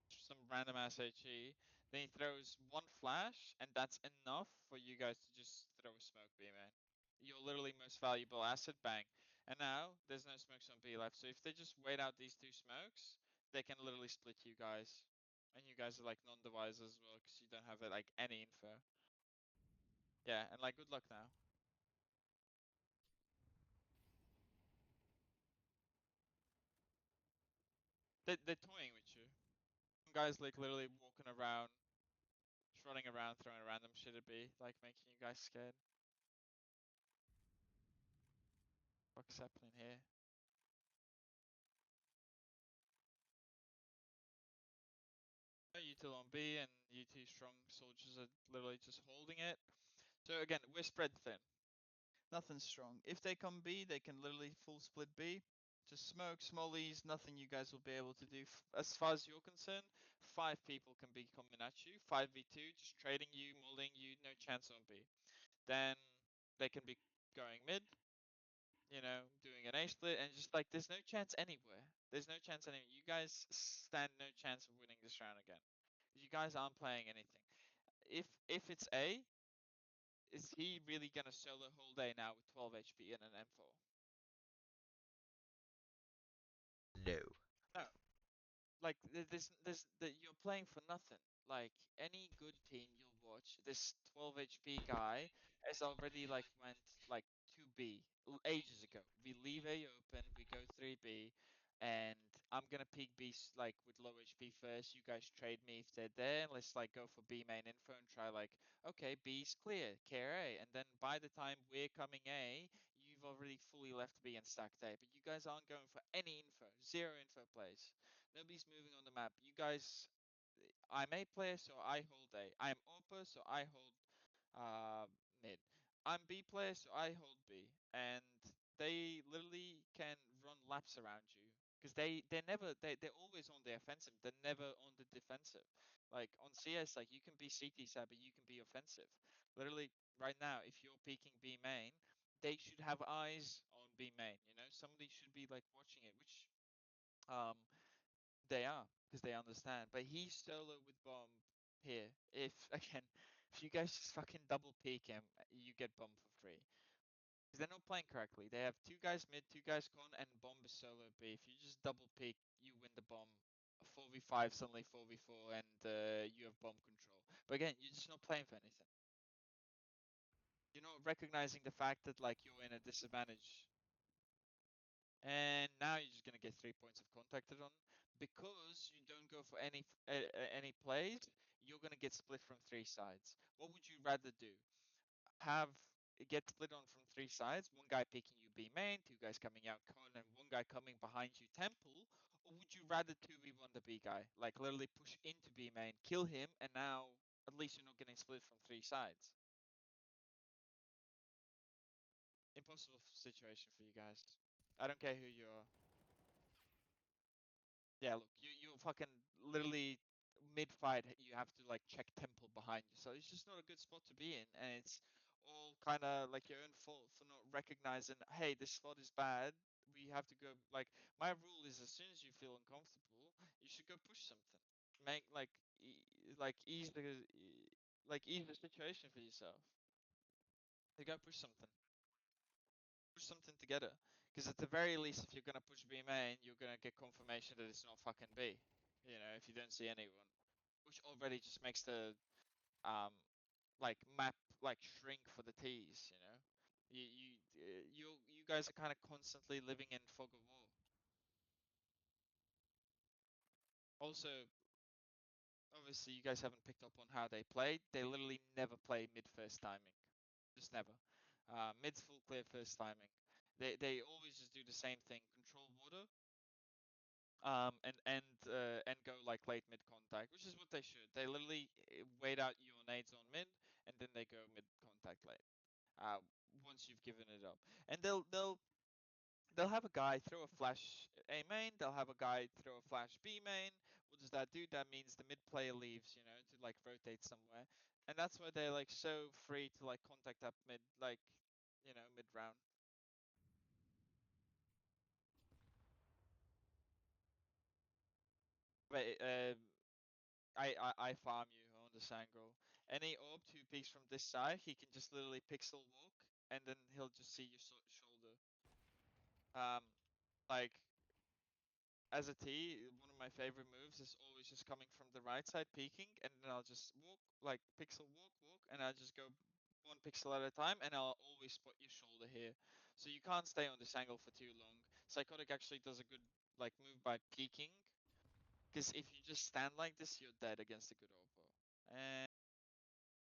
some random ass HE. Then he throws one flash, and that's enough for you guys to just throw a smoke B, man. Your literally most valuable asset, bang. And now there's no smokes on B left. So if they just wait out these two smokes, they can literally split you guys. And you guys are like non-devised as well because you don't have like any info. Yeah, and like good luck now. They're toying with you. Some guys like literally walking around, just running around, throwing random shit at B, like making you guys scared. What's happening here? U2 on B and U2 strong soldiers are literally just holding it. So again, we're spread thin. Nothing strong. If they come B, they can literally full split B. Just smoke, smallies, nothing you guys will be able to do. As far as you're concerned, 5 people can be coming at you. 5v2, just trading you, mulling you, no chance on B. Then they can be going mid, doing an A split, and just like there's no chance anywhere. There's no chance anywhere. You guys stand no chance of winning this round again. You guys aren't playing anything. If it's A, is he really gonna solo whole day now with 12 HP and an M4? No. No. Like you're playing for nothing. Like any good team you'll watch, this 12 HP guy has already like went like 2B ages ago. We leave A open, we go 3B, and I'm gonna peek B like with low HP first. You guys trade me if they're there. Let's like go for B main info and try like okay, B's clear, care A, and then by the time we're coming A, you've already fully left B and stacked A. But you guys aren't going for any info, zero info plays. Nobody's moving on the map. You guys, I'm A player, so I hold A. I'm Oppa, so I hold uh, mid. I'm B player, so I hold B. And they literally can run laps around you because they're always on the offensive. They're never on the defensive. Like on CS, like you can be CT side, but you can be offensive. Literally, right now, if you're peeking B main, they should have eyes on B main. Somebody should be like watching it, which um they are, because they understand. But he's solo with bomb here. If again, if you guys just fucking double peek him, you get bomb for free. Because they're not playing correctly. They have two guys mid, two guys con, and bomb is solo B. If you just double peek, you win the bomb. 4v5 suddenly 4v4, and you have bomb control. But again, you're just not playing for anything. You're not recognizing the fact that like you're in a disadvantage. And now you're just gonna get 3 points of contacted on because you don't go for any plays. You're gonna get split from three sides. What would you rather do? Have it get split on from three sides, one guy picking you B main, two guys coming out con, and one guy coming behind you temple, or would you rather 2v1 the B guy, like literally push into B main, kill him, and now at least you're not getting split from three sides? Impossible situation for you guys. I don't care who you are. Yeah, look, you fucking literally mid fight you have to like check temple behind you. So it's just not a good spot to be in, and it's all kind of like your own fault for not recognizing, hey, this spot is bad. We have to go. Like my rule is, as soon as you feel uncomfortable, you should go push something. Make like ease the situation for yourself. You go push something together. Because at the very least, if you're gonna push B main, you're gonna get confirmation that it's not fucking B. If you don't see anyone, which already just makes the um like map like shrink for the T's. You guys are kind of constantly living in fog of war. Also, obviously, you guys haven't picked up on how they played. They literally never play mid first timing, just never. Mid's full clear first timing. They always just do the same thing. Control water, and go like late mid contact, which is what they should. They literally wait out your nades on mid, and then they go mid contact late. Uh, Once you've given it up, and they'll have a guy throw a flash A main. They'll have a guy throw a flash B main. What does that do? That means the mid player leaves, to like rotate somewhere, and that's why they're like so free to like contact up mid, like mid round. Wait, I farm you on this angle. Any orb who peeks from this side, he can just literally pixel walk, and then he'll just see your shoulder. Um, like as a T, one of my favorite moves is always just coming from the right side, peeking, and then I'll just walk, like pixel walk, walk, and I'll just go one pixel at a time, and I'll always spot your shoulder here. So you can't stay on this angle for too long. Psychotic actually does a good like move by peeking, because if you just stand like this, you're dead against a good oppo. And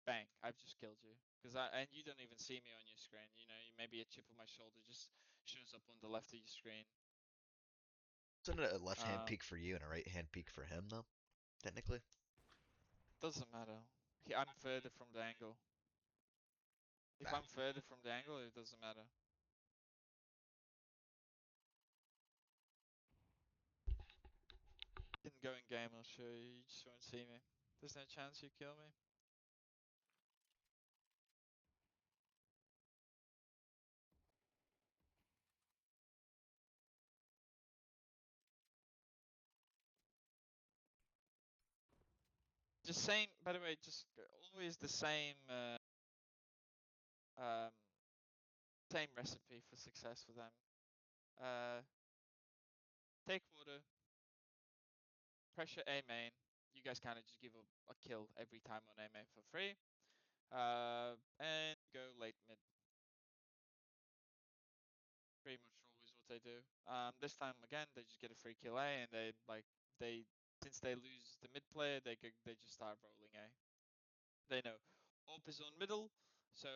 bang, I've just killed you. Because and you don't even see me on your screen. You know, maybe a chip on my shoulder just shows up on the left of your screen. Isn't it a left hand Um, peek for you and a right hand peek for him, though? Technically? doesn't matter. I'm further from the angle. If Nah. I'm further from the angle, it doesn't matter. Can go in game, I'll show you. You just won't see me. There's no chance you kill me. Just same, by the way, just always the um, same recipe for success for them. Uh, take water, pressure A main. You guys kind of just give a kill every time on A main for free. And go late mid. Pretty much always what they do. This time again, they just get a free kill A, and they since they lose the mid player, they just start rolling A. They know Op is on middle, so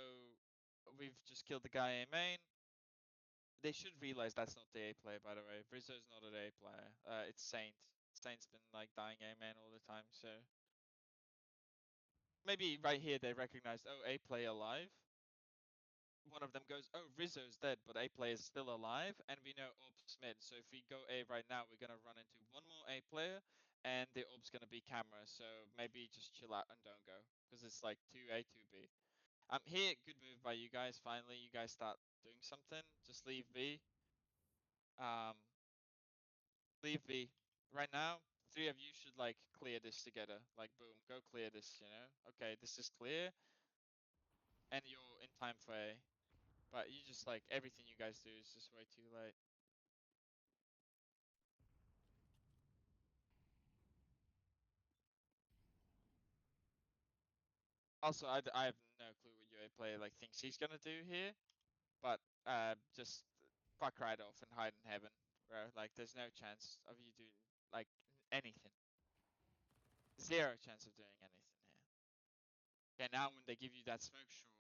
we've just killed the guy A main. They should realize that's not the A player, by the way. Rizzo's not an A player. It's Saint. Saint's been like dying A main all the time, so maybe right here they recognized, oh, A player alive. One of them goes, oh, Rizzo's dead, but A player is still alive, and we know Orb's mid. So if we go A right now, we're gonna run into one more A player, and the Orb's gonna be camera. So maybe just chill out and don't go, because it's like 2A, 2B. Here, good move by you guys. Finally, you guys start doing something. Just leave B. Um, leave B. Right now, three of you should like clear this together. Like, boom, go clear this. You know? Okay, this is clear, and you're in time for A. But you just like everything you guys do is just way too late. Also, I have no clue what UA player like thinks he's gonna do here, but just fuck right off and hide in heaven, bro. Like, there's no chance of you doing like anything. Zero chance of doing anything here. Okay, now when they give you that smoke, sure.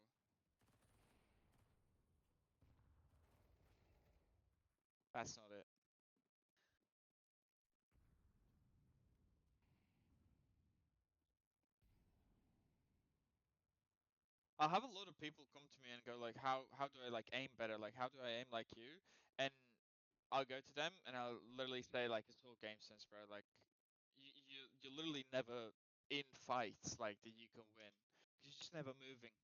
That's not it. I'll have a lot of people come to me and go like, how do I like aim better? Like, how do I aim like you? And I'll go to them and I'll literally say like, it's all game sense, bro. Like, you're literally never in fights like that you can win. You're just never moving.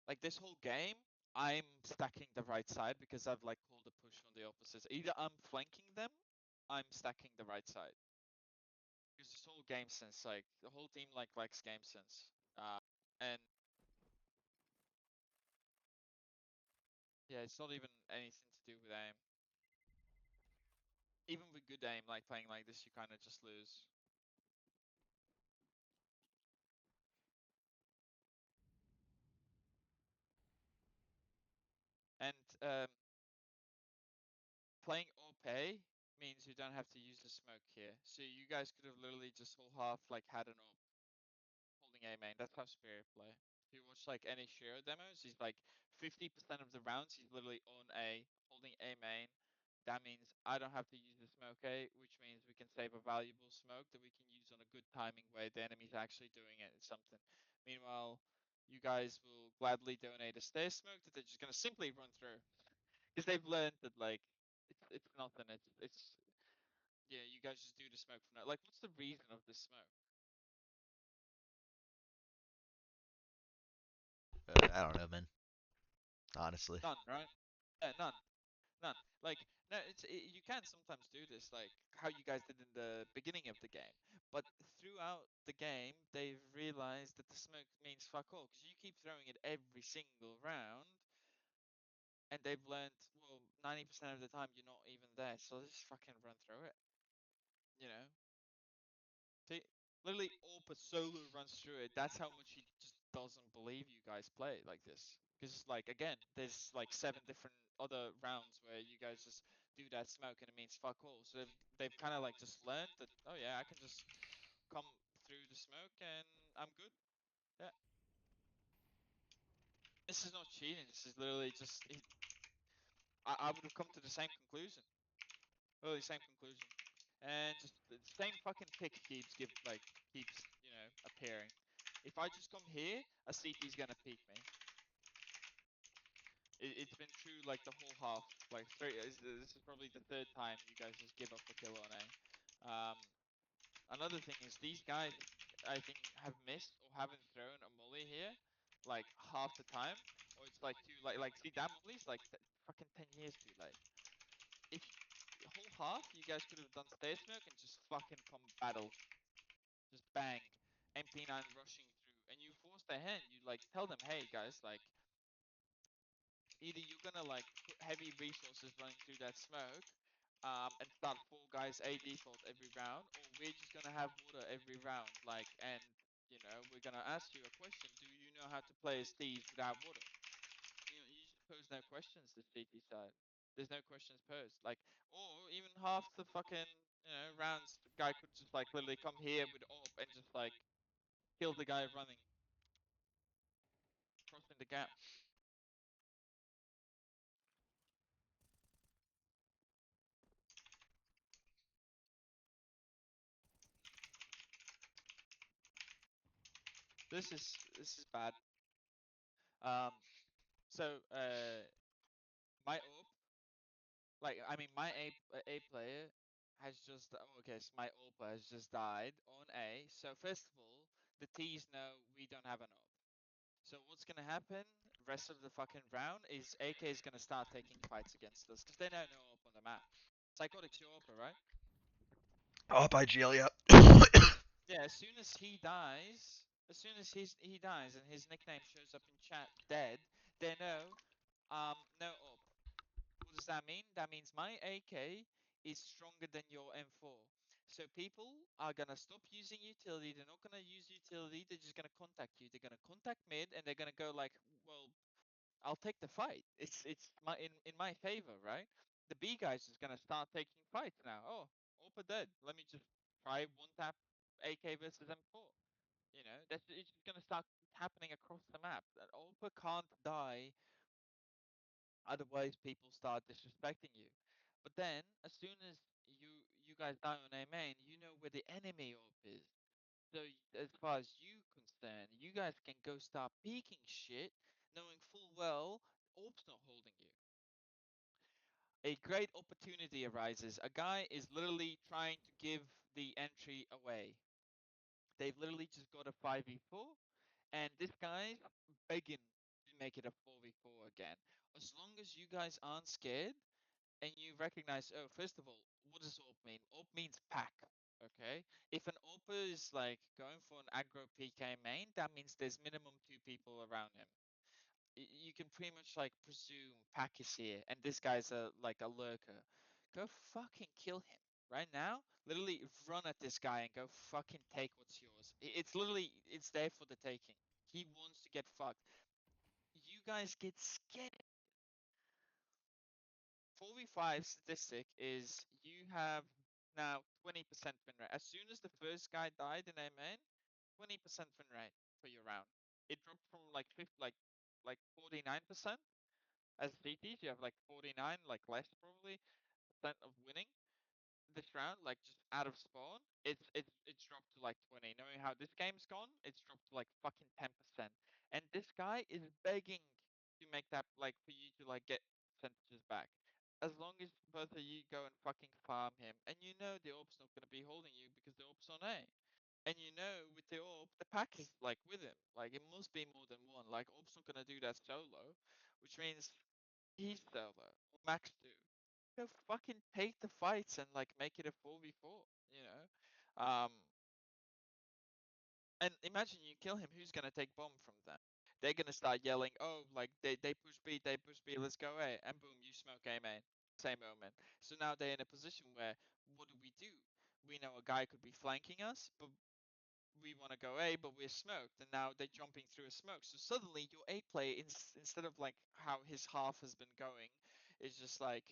Like this whole game, I'm stacking the right side because I've like called a push on the opposites. Either I'm flanking them, I'm stacking the right side. Because this whole game sense, like the whole team like likes game sense. And yeah, it's not even anything to do with aim. Even with good aim, like playing like this, you kind of just lose. And playing OP means you don't have to use the smoke here. So you guys could have literally just whole half like had an OP holding A main. That's how Spirit play. If you watch like any Shiro demos, he's like 50% of the rounds he's literally on A, holding A main. That means I don't have to use the smoke A, which means we can save a valuable smoke that we can use on a good timing way. The enemy's actually doing it. It's something. Meanwhile, you guys will gladly donate a stair smoke that they're just gonna simply run through because they've learned that like it's nothing. It's yeah. You guys just do the smoke for now. Like, what's the reason of this smoke? I don't know, man. Honestly. None, right? Yeah, none. None. Like, no, you can sometimes do this, like how you guys did in the beginning of the game. But throughout the game, they've realized that the smoke means fuck all, because you keep throwing it every single round, and they've learned, well, 90% of the time you're not even there, so just fucking run through it, you know? See, literally, Orpa solo runs through it. That's how much he just doesn't believe you guys play like this. Because, like, again, there's like 7 different other rounds where you guys just do that smoke and it means fuck all. So they've kind of like just learned that, oh yeah, I can just come through the smoke and I'm good. Yeah. This is not cheating. This is literally just, I would have come to the same conclusion. Literally, same conclusion. And just the same fucking pick keeps appearing. If I just come here, a CT's gonna peek me. It's been true like the whole half. Like three. This is probably the third time you guys just give up a kill on A. Another thing is these guys, I think, have missed or haven't thrown a molly here, like half the time, or it's like too like see that molly's like fucking 10 years too late. If whole half you guys could have done stay smoke and just fucking come battle. Just bang, MP9 rushing through, and you force their hand. You like tell them, hey guys, like either you're gonna like put heavy resources running through that smoke, and start 4 guys A default every round, or we're just gonna have water every round, like, and we're gonna ask you a question: do you know how to play as these without water? You just pose no questions. The CT side, there's no questions posed, like, or even half the fucking rounds, the guy could just like literally come here with AWP and just like kill the guy running, crossing the gap. This is bad. Um, so my op, like I mean my A player has just okay, so my OPA has just died on A. So first of all, the T's know we don't have an op. So what's gonna happen rest of the fucking round is AK is gonna start taking fights against us because they know no op on the map. Psychotic's your OPA, right? Oh, by Gilia. Yeah, as soon as he dies, as soon as he dies and his nickname shows up in chat dead, they know no op. What does that mean? That means my AK is stronger than your M4. So people are gonna stop using utility, they're not gonna use utility, they're just gonna contact you. They're gonna contact mid and they're gonna go like, well, I'll take the fight. It's my in my favor, right? The B guys is gonna start taking fights now. Oh, Orpa dead. Let me just try one tap AK versus M4. That's it's just gonna start happening across the map. And Orpa can't die, otherwise people start disrespecting you. But then, as soon as you guys die on A main, you know where the enemy Orp is. So as far as you concerned, you guys can go start peeking shit, knowing full well Orp's not holding you. A great opportunity arises. A guy is literally trying to give the entry away. They've literally just got a 5v4, and this guy's begging to make it a 4v4 again. As long as you guys aren't scared and you recognize, oh, first of all, what does AWP mean? AWP means pack. Okay, if an AWPer is like going for an aggro PK main, that means there's minimum 2 people around him. You can pretty much like presume pack is here, and this guy's a lurker. Go fucking kill him right now. Literally run at this guy and go fucking take what's yours. It's literally it's there for the taking. He wants to get fucked. You guys get scared. 4v5 statistic is you have now 20% win rate. As soon as the first guy died in a main, 20% win rate for your round. It dropped from like 50, like 49%. As CTs, you have like 49, like less probably, percent of winning this round, like just out of spawn. It's dropped to like 20. Knowing how this game's gone, it's dropped to like fucking 10%. And this guy is begging to make that like for you to like get percentages back. As long as both of you go and fucking farm him, and you know the AWP's not gonna be holding you because the AWP's on A. And you know with the AWP, the pack is like with him. Like it must be more than one. Like AWP's not gonna do that solo, which means he's solo, or max 2. go fucking take the fights and like make it a 4v4, you know? And imagine you kill him, who's gonna take bomb from them? They're gonna start yelling, oh, like they push B, let's go A, and boom, you smoke A main. Same moment. So now they're in a position where, what do? We know a guy could be flanking us, but we want to go A, but we're smoked, and now they're jumping through a smoke. So suddenly your A play, instead of like how his half has been going, is just like,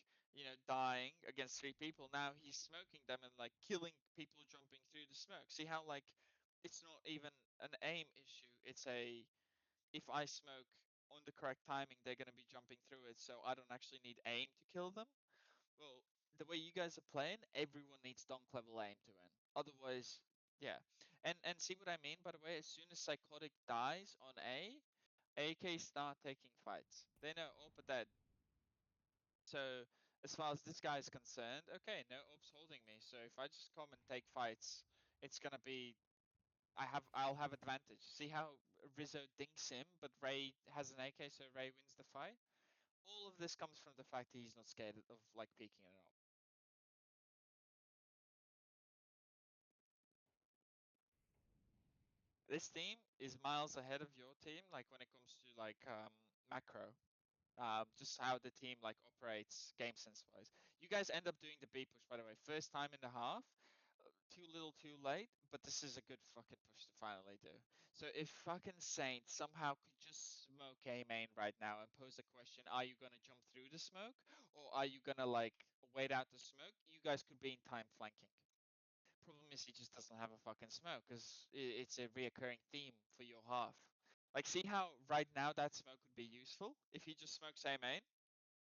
dying against three people. Now he's smoking them and like killing people jumping through the smoke. See how like it's not even an aim issue. It's a, if I smoke on the correct timing, they're going to be jumping through it. So I don't actually need aim to kill them. Well, the way you guys are playing, everyone needs donk level aim to win. Otherwise, yeah. And see what I mean, by the way, as soon as Psychotic dies on A, AK start taking fights. They know Op are dead. So as far as this guy is concerned, okay, no Op's holding me. So if I just come and take fights, it's gonna be, I'll have advantage. See how Rizzo dinks him, but Ray has an AK, so Ray wins the fight. All of this comes from the fact that he's not scared of like peeking it up. This team is miles ahead of your team, like when it comes to like macro. Just how the team like operates game sense wise. You guys end up doing the B push, by the way. First time in the half, too little, too late. But this is a good fucking push to finally do. So if fucking Saint somehow could just smoke A main right now and pose the question, are you gonna jump through the smoke or are you gonna like wait out the smoke? You guys could be in time flanking. Problem is he just doesn't have a fucking smoke because it's a reoccurring theme for your half. Like, see how right now that smoke would be useful if he just smokes A main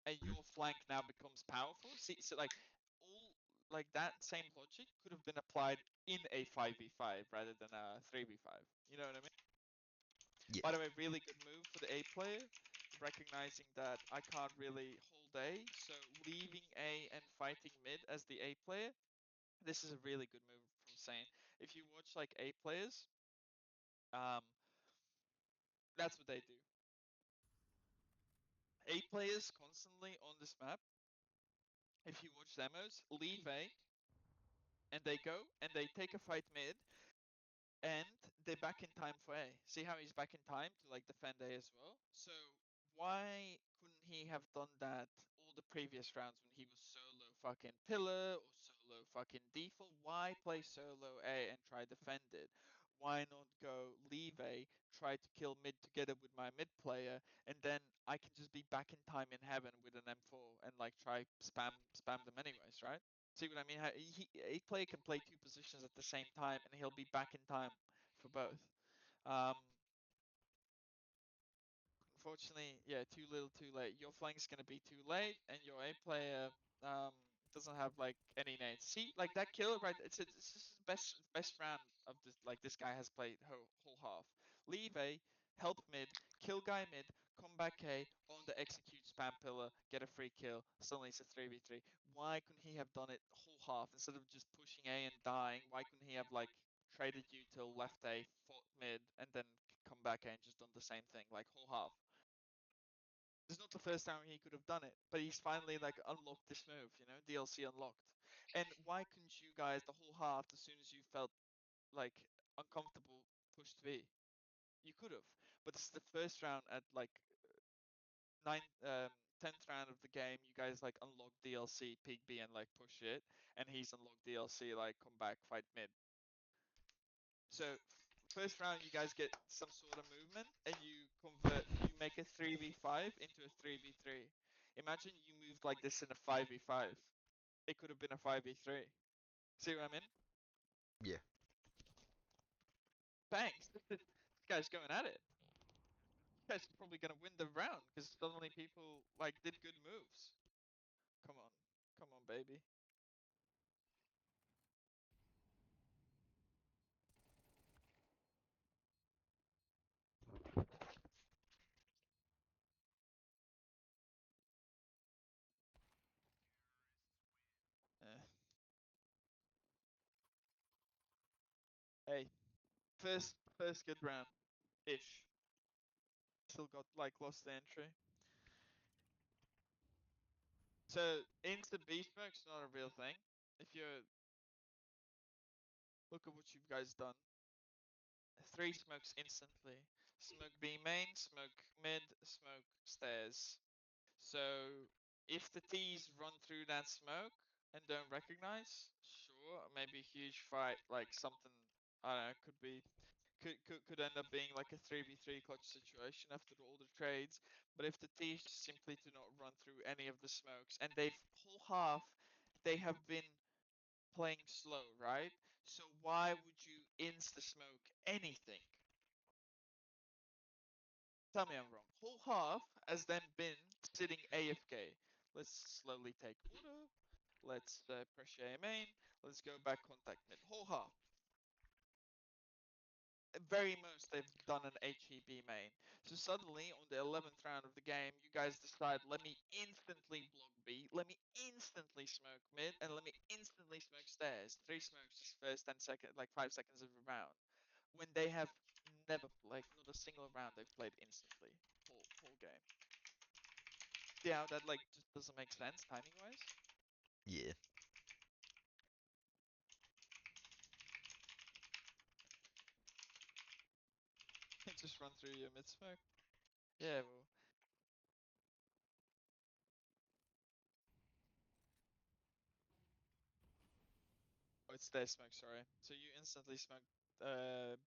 and Mhm. your flank now becomes powerful. See, so like all like that same logic could have been applied in a 5v5 rather than a 3v5. You know what I mean? Yeah. By the way, really good move for the A player, recognizing that I can't really hold A, so leaving A and fighting mid as the A player. This is a really good move from Sane. If you watch like A players, um, that's what they do. A players constantly on this map, if you watch demos, leave A and they go and they take a fight mid and they're back in time for A. See how he's back in time to like defend A as well? So why couldn't he have done that all the previous rounds when he was solo fucking pillar or solo fucking default? Why play solo A and try defend it? Why not go leave A, try to kill mid together with my mid player, and then I can just be back in time in heaven with an M4 and like try spam them anyways, right? See what I mean? A player can play two positions at the same time, and he'll be back in time for both. Um, Unfortunately, yeah, too little, too late. Your flank's gonna be too late, and your A player um doesn't have like any nades. See, like that kill, right? It's just best round of this. Like this guy has played whole half. Leave A, help mid, kill guy mid, come back A, on the execute spam pillar, get a free kill. Suddenly it's a 3v3. Why couldn't he have done it whole half instead of just pushing A and dying? Why couldn't he have like traded you till left A, fought mid, and then come back A and just done the same thing like whole half? This is not the first time he could have done it, but he's finally like unlocked this move, DLC unlocked. And why couldn't you guys the whole half, as soon as you felt like uncomfortable, push to B? You could have, but this is the first round at like 10th round of the game. You guys like unlock DLC, peek B, and like push it, and he's unlocked DLC like come back, fight mid. So first round, you guys get some sort of movement, and you make a 3v5 into a 3v3. Imagine you moved like this in a 5v5. It could have been a 5v3. See what I mean? Yeah. Thanks. This guy's going at it. This guy's probably gonna win the round because suddenly people like did good moves. Come on, come on, baby. Eh. Hey, first good round ish. Still got like lost the entry. So instant B smoke's not a real thing. If you look at what you've guys done, 3 smokes instantly. Smoke B main, smoke mid, smoke stairs. So if the T's run through that smoke and don't recognize, sure, maybe a huge fight, like something I don't know, could end up being like a 3v3 clutch situation after all the trades. But if the T's just simply do not run through any of the smokes, and they've whole half, they have been playing slow, right? So why would you insta smoke anything? Tell me I'm wrong. Whole half has then been sitting AFK. Let's slowly take water. Let's pressure A main. Let's go back contact mid. Whole half. At very most, they've done an HEB main. So suddenly, on the 11th round of the game, you guys decide, let me instantly block B, let me instantly smoke mid, and let me instantly smoke stairs. 3 smokes just first 10 seconds, like 5 seconds of a round. When they have never, like, not a single round they've played instantly. Whole game. See how that, like, just doesn't make sense timing-wise? Yeah. Just run through your mid smoke. Yeah, well, oh, it's stair smoke, sorry. So you instantly smoke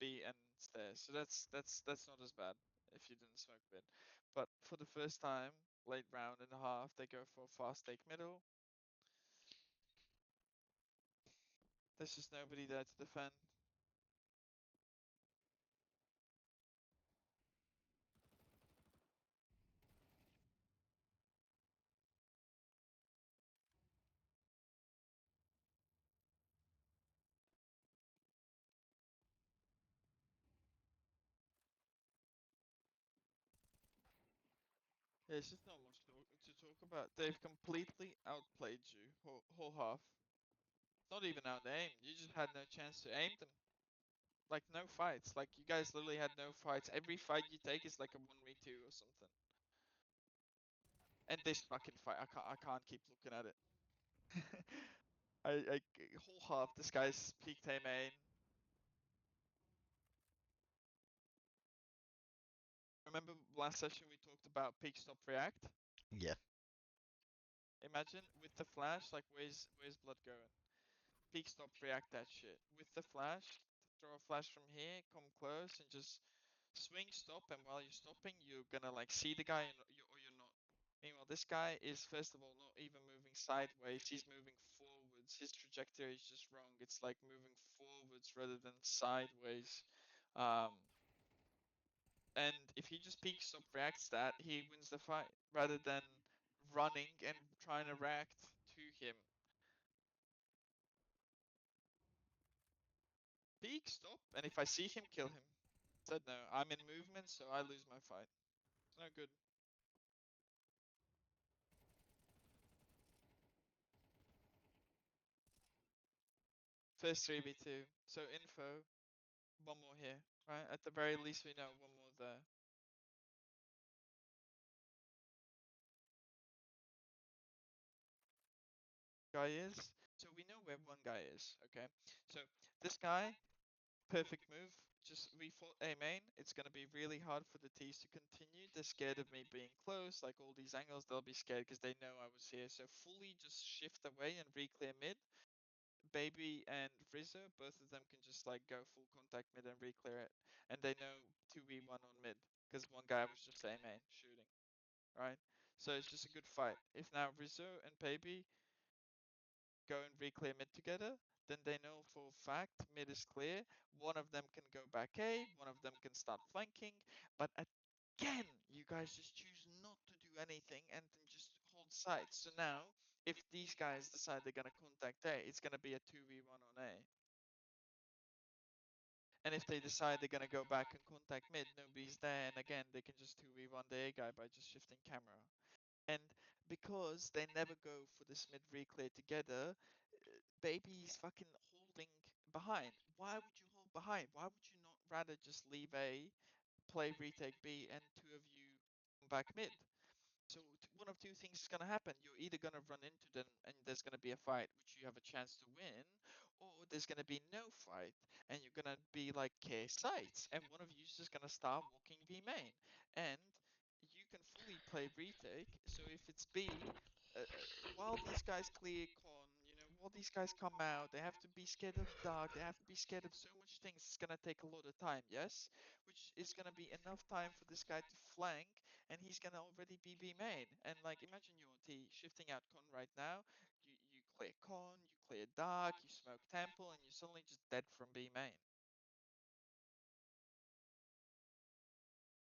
B and stairs. So that's not as bad if you didn't smoke mid. But for the first time, late round and a half, they go for a fast take middle. There's just nobody there to defend. There's just not much to talk about. They've completely outplayed you whole half. Not even out aimed. You just had no chance to aim them. Like no fights. Like you guys literally had no fights. Every fight you take is like a 1v2 or something. And this fucking fight, I can't keep looking at it. Whole half this guy's peaked A main. Remember last session we talked about peak stop react? Yeah. Imagine with the flash, like where's blood going? Peak stop react that shit. With the flash, throw a flash from here, come close and just swing stop, and while you're stopping you're gonna like see the guy or you're not. Meanwhile, this guy is first of all not even moving sideways, he's moving forwards. His trajectory is just wrong. It's like moving forwards rather than sideways. Um, and if he just peek stop reacts that, he wins the fight rather than running and trying to react to him. Peek stop, and if I see him, kill him. Said no, I'm in movement, so I lose my fight. It's no good. First 3v2. So info, one more here, right? At the very least, we know one more there. Guy is. So we know where one guy is, okay? So this guy, perfect move. Just we fought A main. It's gonna be really hard for the T's to continue. They're scared of me being close, like all these angles. They'll be scared because they know I was here. So fully just shift away and re-clear mid. Baby and Rizzo, both of them can just like go full contact mid and re-clear it, and they know 2v1 on mid because one guy was just A main shooting, right? So it's just a good fight. If now Rizzo and Baby go and re-clear mid together, then they know for a fact mid is clear. One of them can go back A, one of them can start flanking, but again, you guys just choose not to do anything and then just hold sight. So now, if these guys decide they're gonna contact A, it's gonna be a 2v1 on A. And if they decide they're gonna go back and contact mid, nobody's there, and again, they can just 2v1 the A guy by just shifting camera. And because they never go for this mid re-clear together, Baby's fucking holding behind. Why would you hold behind? Why would you not rather just leave A, play retake B, and two of you come back mid? So one of two things is gonna happen. You're either gonna run into them and there's gonna be a fight which you have a chance to win, or there's gonna be no fight and you're gonna be like sites, and one of you is just gonna start walking B main, and you can fully play retake. So if it's B, while these guys clear con, while these guys come out, they have to be scared of dark. They have to be scared of so much things. It's gonna take a lot of time, yes, which is gonna be enough time for this guy to flank, and he's gonna already be B main. And like, imagine your T shifting out con right now. You clear con, you clear dark, you smoke temple, and you're suddenly just dead from B main.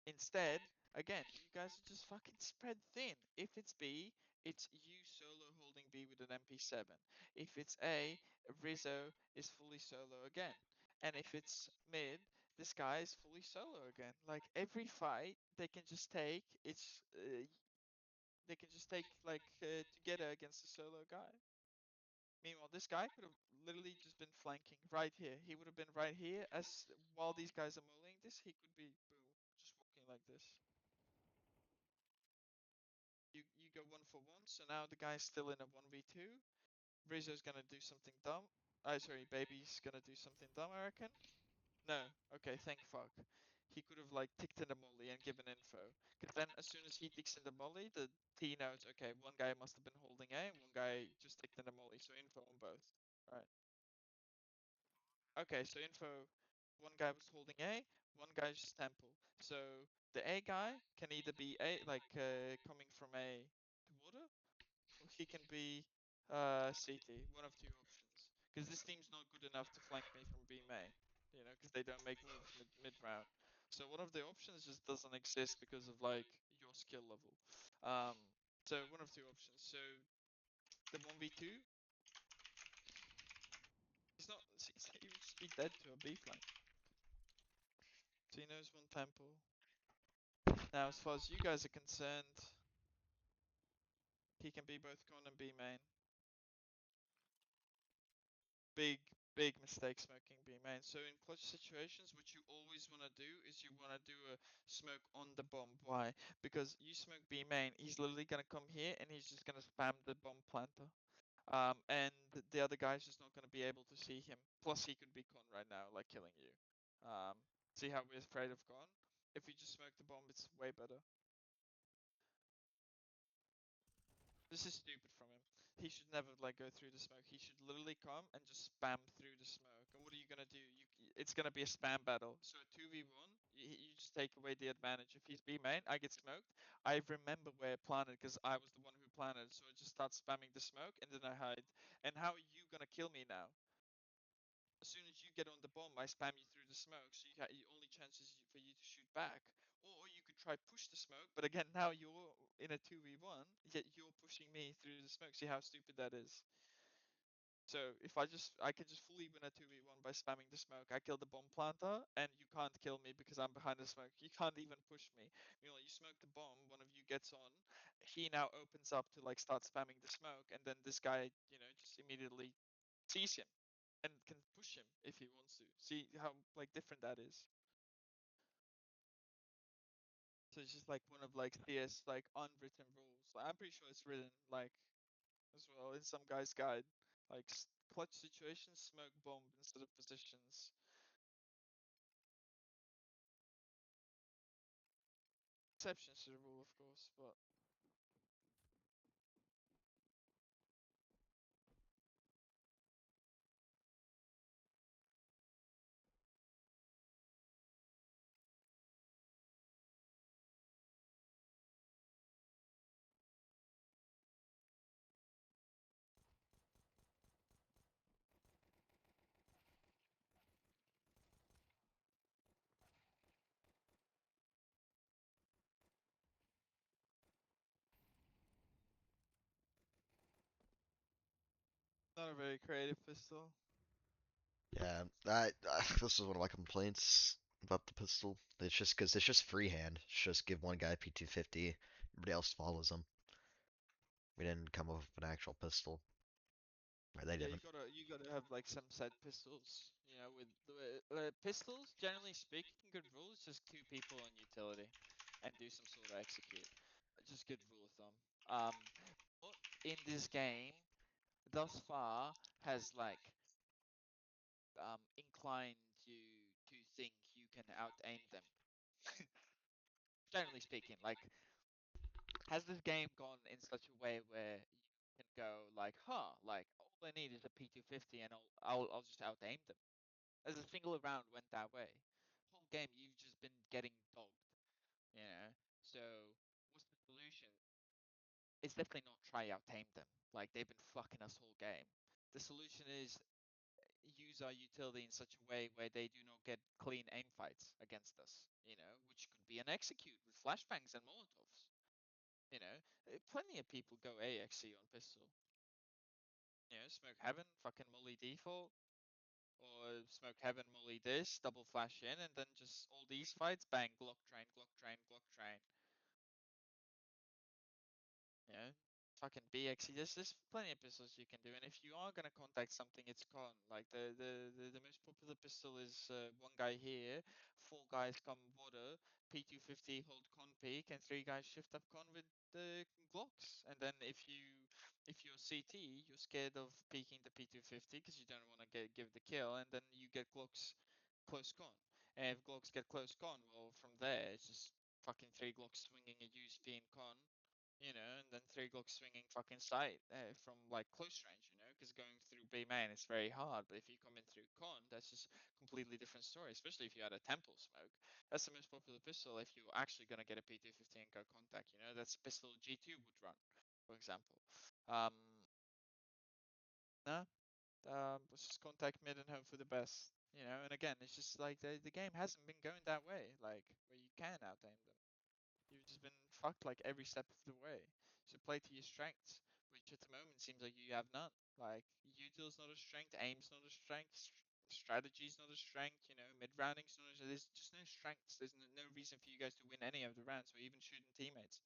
Instead, again, you guys are just fucking spread thin. If it's B, it's you solo holding B with an MP7. If it's A, Rizzo is fully solo again. And if it's mid, this guy is fully solo again. Like every fight they can just take, they can just take like together against a solo guy. Meanwhile, this guy could have literally just been flanking right here. He would have been right here as while these guys are mulling this, he could be boom, just walking like this. You go 1-for-1, so now the guy's still in a 1v2. Rizzo's gonna do something dumb. Sorry, Baby's gonna do something dumb, I reckon. No, okay, thank fuck. He could have like ticked in the molly and given info. Because then as soon as he ticks in the molly, the T knows, okay, one guy must have been holding A and one guy just ticked in the molly, so info on both. Right. Okay, so info, one guy was holding A, one guy's just temple. So the A guy can either be A, like coming from A to water, or he can be CT, one of two options. Because this team's not good enough to flank me from B main, because they don't make moves mid round. So one of the options just doesn't exist because of like your skill level. Um, so one of two options. So the 1v2, he's not. He would just be dead to a B flank. So he knows one tempo. Now, as far as you guys are concerned, he can be both con and B main. Big mistake smoking B main. So in clutch situations, what you always want to do is you want to do a smoke on the bomb. Why? Because you smoke B main, he's literally gonna come here and he's just gonna spam the bomb planter. And the other guy's just not gonna be able to see him. Plus, he could be con right now, like killing you. See how we're afraid of con? If you just smoke the bomb, it's way better. This is stupid from him. He should never like go through the smoke. He should literally come and just spam through the smoke. And what are you gonna do? It's gonna be a spam battle. So a 2v1, you just take away the advantage. If he's B main, I get smoked. I remember where I planted because I was the one who planted. So I just start spamming the smoke and then I hide. And how are you gonna kill me now? As soon as you get on the bomb, I spam you through the smoke, so your only chance is for you to shoot back. Or you could try push the smoke, but again, now you're in a 2v1, yet you're pushing me through the smoke. See how stupid that is? So if I can just fully win a 2v1 by spamming the smoke. I kill the bomb planter, and you can't kill me because I'm behind the smoke. You can't even push me. You smoke the bomb, one of you gets on, he now opens up to like start spamming the smoke, and then this guy, just immediately sees him and can push him if he wants to. See how like different that is. So it's just like one of like CS like unwritten rules. Like, I'm pretty sure it's written like as well in some guy's guide. Like clutch situations, smoke bomb instead of positions. Exceptions to the rule, of course, but not a very creative pistol. Yeah, this is one of my complaints about the pistol. It's just because it's just freehand. It's just give one guy P250, everybody else follows him. We didn't come up with an actual pistol. Or they Yeah, didn't. you gotta have like some set pistols. With the pistols, generally speaking, good rule is just two people on utility, and do some sort of execute. just good rule of thumb. What in this game thus far has like inclined you to think you can out aim them? Generally speaking, like, has this game gone in such a way where you can go like, huh, like all I need is a P250 and I'll just out aim them? As a single round went that way. Whole game you've just been getting dogged, you know. So what's the solution? It's definitely not try out aim them. Like they've been fucking us whole game. The solution is use our utility in such a way where they do not get clean aim fights against us, you know, which could be an execute with flashbangs and molotovs. You know, plenty of people go AXE on pistol. You know, smoke heaven, fucking molly default, or smoke heaven, molly this, double flash in, and then just all these fights, bang, Glock train, Glock train, Glock train. You know, fucking BXE. There's plenty of pistols you can do, and if you are gonna contact something, it's con. Like the most popular pistol is one guy here, four guys come water, P250 hold con peak, and three guys shift up con with the Glocks. And then if you're CT, you're scared of peeking the P250 because you don't want to give the kill, and then you get Glocks close con. And if Glocks get close con, well, from there it's just fucking three Glocks swinging a USP in con, you know, and then three Glock swinging fucking sight from like close range, you know, because going through B main is very hard. But if you come in through con, that's just completely different story. Especially if you had a temple smoke, that's the most popular pistol. If you're actually gonna get a P250 and go contact, you know, that's a pistol G2 would run, for example. No, let's just contact mid and hope for the best, you know. And again, it's just like the game hasn't been going that way, like where you can out aim them. You've just been fucked like every step of the way. So play to your strengths, which at the moment seems like you have none. Like util's not a strength, aim's not a strength, strategy's not a strength. You know, mid rounding's not. There's just no strengths. There's no reason for you guys to win any of the rounds or even shooting teammates.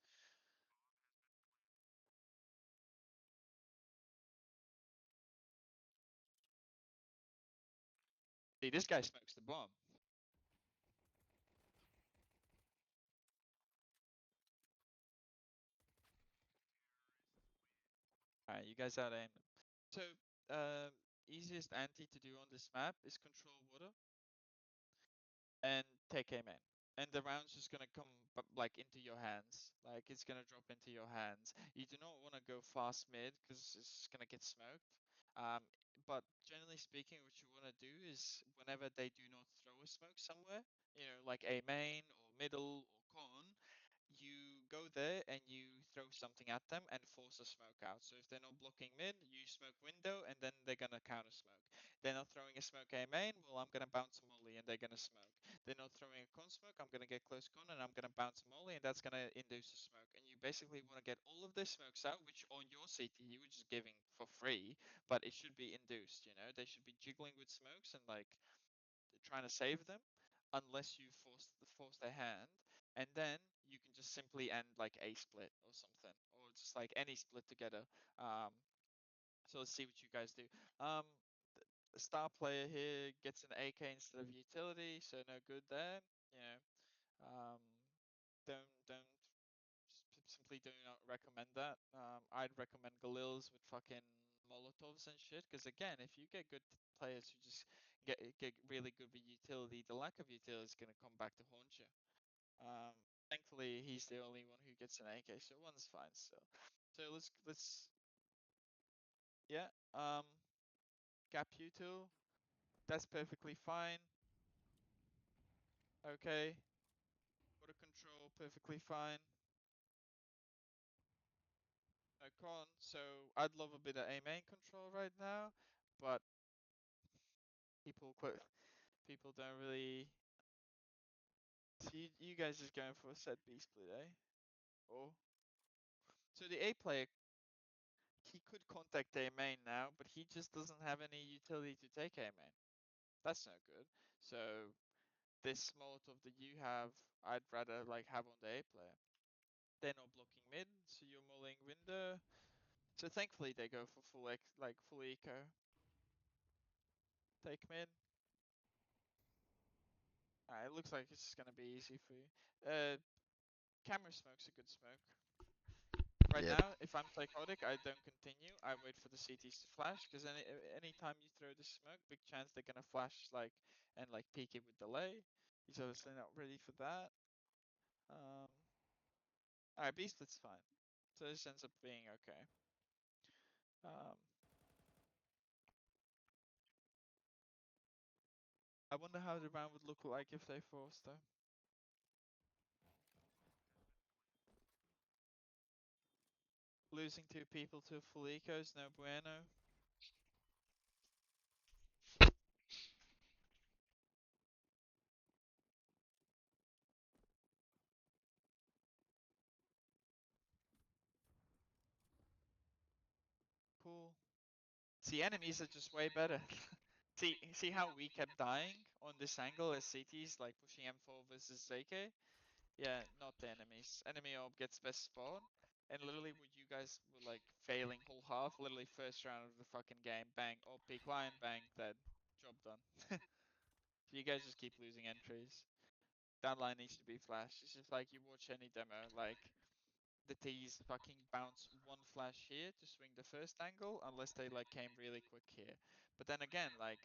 See, this guy smokes the bomb. All right, you guys out aim them. So, easiest anti to do on this map is control water and take aim in. And the round's just gonna come like into your hands. Like it's gonna drop into your hands. You do not want to go fast mid because it's just gonna get smoked. Um, but generally speaking, what you want to do is whenever they do not throw a smoke somewhere, you know, like a main or middle or con, you go there and you throw something at them and force a smoke out. So if they're not blocking mid, you smoke window and then they're gonna counter smoke. They're not throwing a smoke A main, well I'm gonna bounce a molly and they're gonna smoke. They're not throwing a con smoke, I'm gonna get close con and I'm gonna bounce a molly and that's gonna induce a smoke. And you basically want to get all of their smokes out, which on your CT you were just giving for free, but it should be induced, you know? They should be jiggling with smokes and like trying to save them unless you force their hand, and then you can just simply end like a split or something, or just like any split together. um so let's see what you guys do. um the star player here gets an AK instead of utility, so no good there, you know. um don't simply do not recommend that. I'd recommend Galils with fucking Molotovs and shit. Because again, if you get good players who just get really good with utility, the lack of utility is gonna come back to haunt you. Um, Thankfully, he's the only one who gets an AK, so one's fine still. So let's yeah. Gap util, that's perfectly fine. Okay. Water control, perfectly fine. No con. So I'd love a bit of A main control right now, but people quite people don't really. So you guys just going for a set B split, eh? Oh, so the A player, he could contact A main now, but he just doesn't have any utility to take A main. That's no good. So this Molotov that you have, I'd rather like have on the A player. They're not blocking mid, so you're mulling window. So thankfully they go for full eco. Take mid. Alright, it looks like it's gonna be easy for you. Camera smoke's a good smoke. Right Yep. now, if I'm psychotic, I don't continue. I wait for the CTs to flash, because anytime you throw the smoke, big chance they're gonna flash and peek it with delay. He's obviously not ready for that. Alright, B split's fine. So this ends up being okay. I wonder how the round would look like if they forced though. Losing 2 people to full eco is no bueno. Cool. See, enemies are just way better. See how we kept dying on this angle as CTs, like pushing M4 versus AK? Yeah, not the enemies. Enemy orb gets best spawn, and literally what you guys were like failing whole half, literally first round of the fucking game, bang, orb peak line, bang, dead. Job done. You guys just keep losing entries. That line needs to be flashed. It's just like you watch any demo, like the T's fucking bounce one flash here to swing the first angle, unless they like came really quick here. But then again, like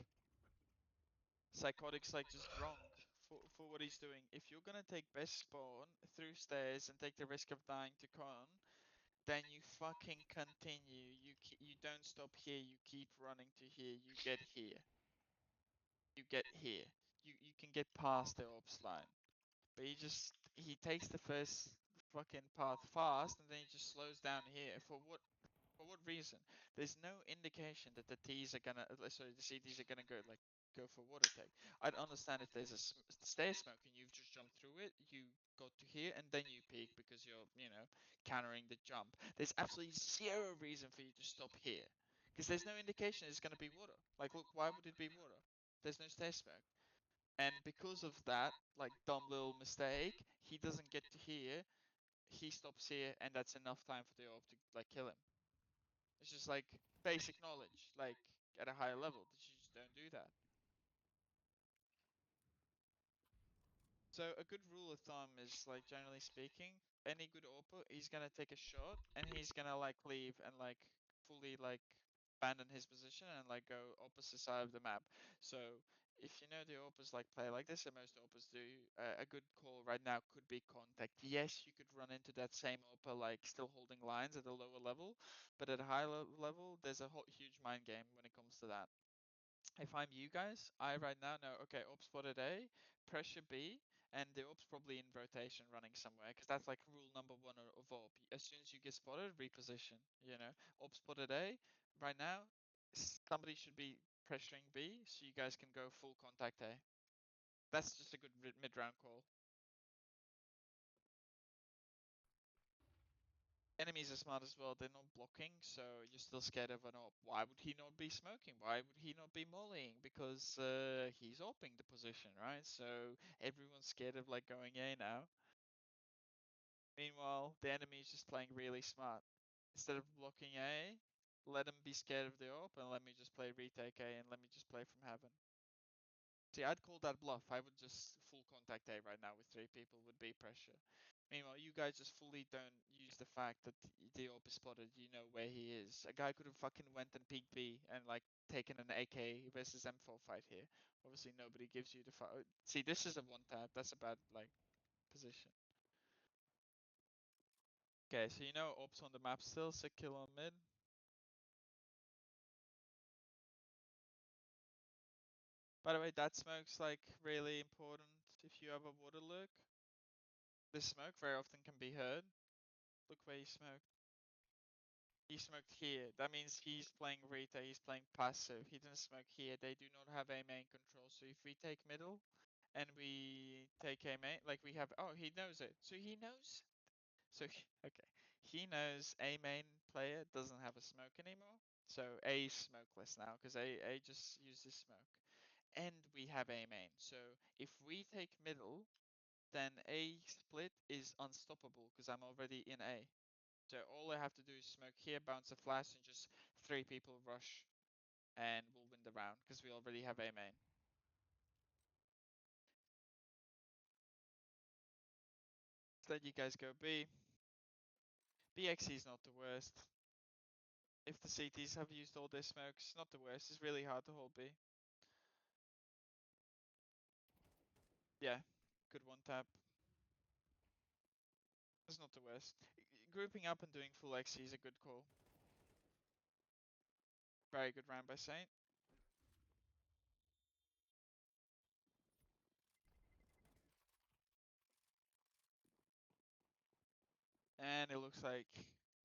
Psychotic's like just wrong for what he's doing. If you're gonna take best spawn through stairs and take the risk of dying to con, then you fucking continue. You don't stop here. You keep running to here. You get here. You get here. You can get past the ops line. But he takes the first fucking path fast and then he just slows down here. For what reason? There's no indication that the T's are gonna sorry, the CTs are gonna go for water take. I'd understand if there's a stair smoke and you've just jumped through it, you got to here and then you peek because you're, countering the jump. There's absolutely zero reason for you to stop here. Because there's no indication it's gonna be water. Like look, why would it be water? There's no stair smoke. And because of that, like dumb little mistake, he doesn't get to here. He stops here, and that's enough time for the orb to like kill him. It's just like basic knowledge, like at a higher level, that you just don't do that. So a good rule of thumb is like generally speaking, any good AWPer, he's gonna take a shot and he's gonna like leave and like fully like abandon his position and like go opposite side of the map. So if you know the AWPers like play like this, and most AWPers do, a good call right now could be contact. Yes, you could run into that same AWPer like still holding lines at a lower level, but at a higher level, there's a huge mind game when it comes to that. If I'm you guys, I right now know, okay, op spotted A, pressure B, and the op's probably in rotation running somewhere, because that's like rule number one of op. As soon as you get spotted, reposition, Op spotted A, right now, somebody should be pressuring B, so you guys can go full contact A. That's just a good mid-round call. Enemies are smart as well. They're not blocking, so you're still scared of an op. Why would he not be smoking? Why would he not be mollying? Because he's opping the position, right? So everyone's scared of like going A now. Meanwhile, the enemy is just playing really smart. Instead of blocking A, let him be scared of the op and let me just play retake A and let me just play from heaven. See, I'd call that bluff. I would just full contact A right now with 3 people with B pressure. Meanwhile, you guys just fully don't use the fact that the AWP is spotted. You know where he is. A guy could have fucking went and peeked B and like taken an AK versus M4 fight here. Obviously, nobody gives you the fight. See, this is a one tap. That's a bad like position. Okay, so you know AWP's on the map still. Sick kill on mid. By the way, that smoke's like really important if you have a water lurk. This smoke very often can be heard. Look where he smoked. He smoked here. That means he's playing Rita, he's playing passive. He didn't smoke here. They do not have A main control. So if we take middle and we take A main, like we have, oh, he knows it. So he knows. So, okay. He knows A main player doesn't have a smoke anymore. So A is smokeless now because A just uses smoke. And we have A main. So if we take middle, then A split is unstoppable because I'm already in A. So all I have to do is smoke here, bounce a flash, and just 3 people rush, and we'll win the round because we already have A main. Let you guys go B. BXE is not the worst. If the CTs have used all their smokes, not the worst. It's really hard to hold B. Yeah, good one tap. It's not the worst. Grouping up and doing full XE is a good call. Very good round by Saint. And it looks like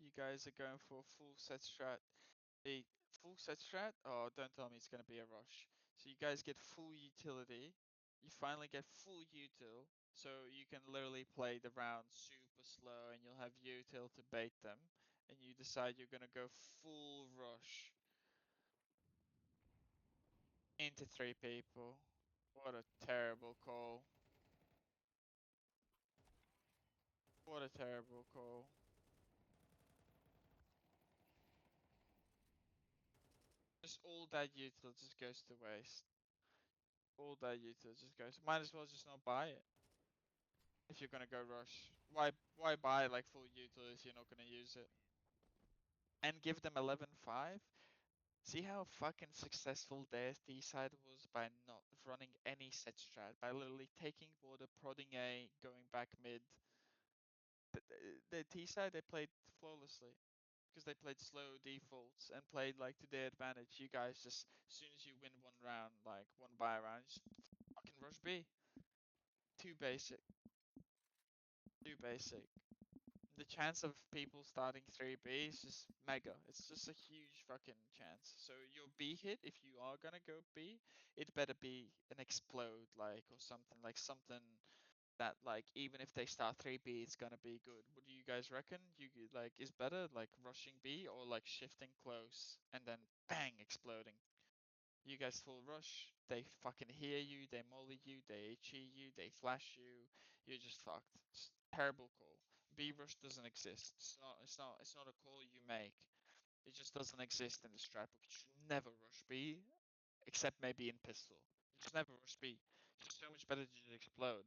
you guys are going for a full set strat. A full set strat? Oh, don't tell me it's going to be a rush. So you guys get full utility. You finally get full util. So you can literally play the round super slow and you'll have util to bait them. And you decide you're going to go full rush into 3 people. What a terrible call. What a terrible call. Just all that util just goes to waste. All that util just goes. Might as well just not buy it. If you're gonna go rush, why buy like full util if you're not gonna use it? And give them 11-5? See how fucking successful their T side was by not running any set strat, by literally taking border, prodding A, going back mid. The T side they played flawlessly because they played slow defaults and played like to their advantage. You guys just as soon as you win one round, like one buy round, just fucking rush B. Too basic. Too basic. The chance of people starting 3B is just mega. It's just a huge fucking chance. So your B hit, if you are gonna go B, it better be an explode like or something like something that like even if they start 3B, it's gonna be good. What do you guys reckon? You like is better like rushing B or like shifting close and then bang exploding? You guys full rush, they fucking hear you, they molly you, they HE you, they flash you, you're just fucked. It's terrible call. B rush doesn't exist. It's not a call you make. It just doesn't exist in the strat book. You should never rush B, except maybe in pistol. You just never rush B. It's just so much better to just explode.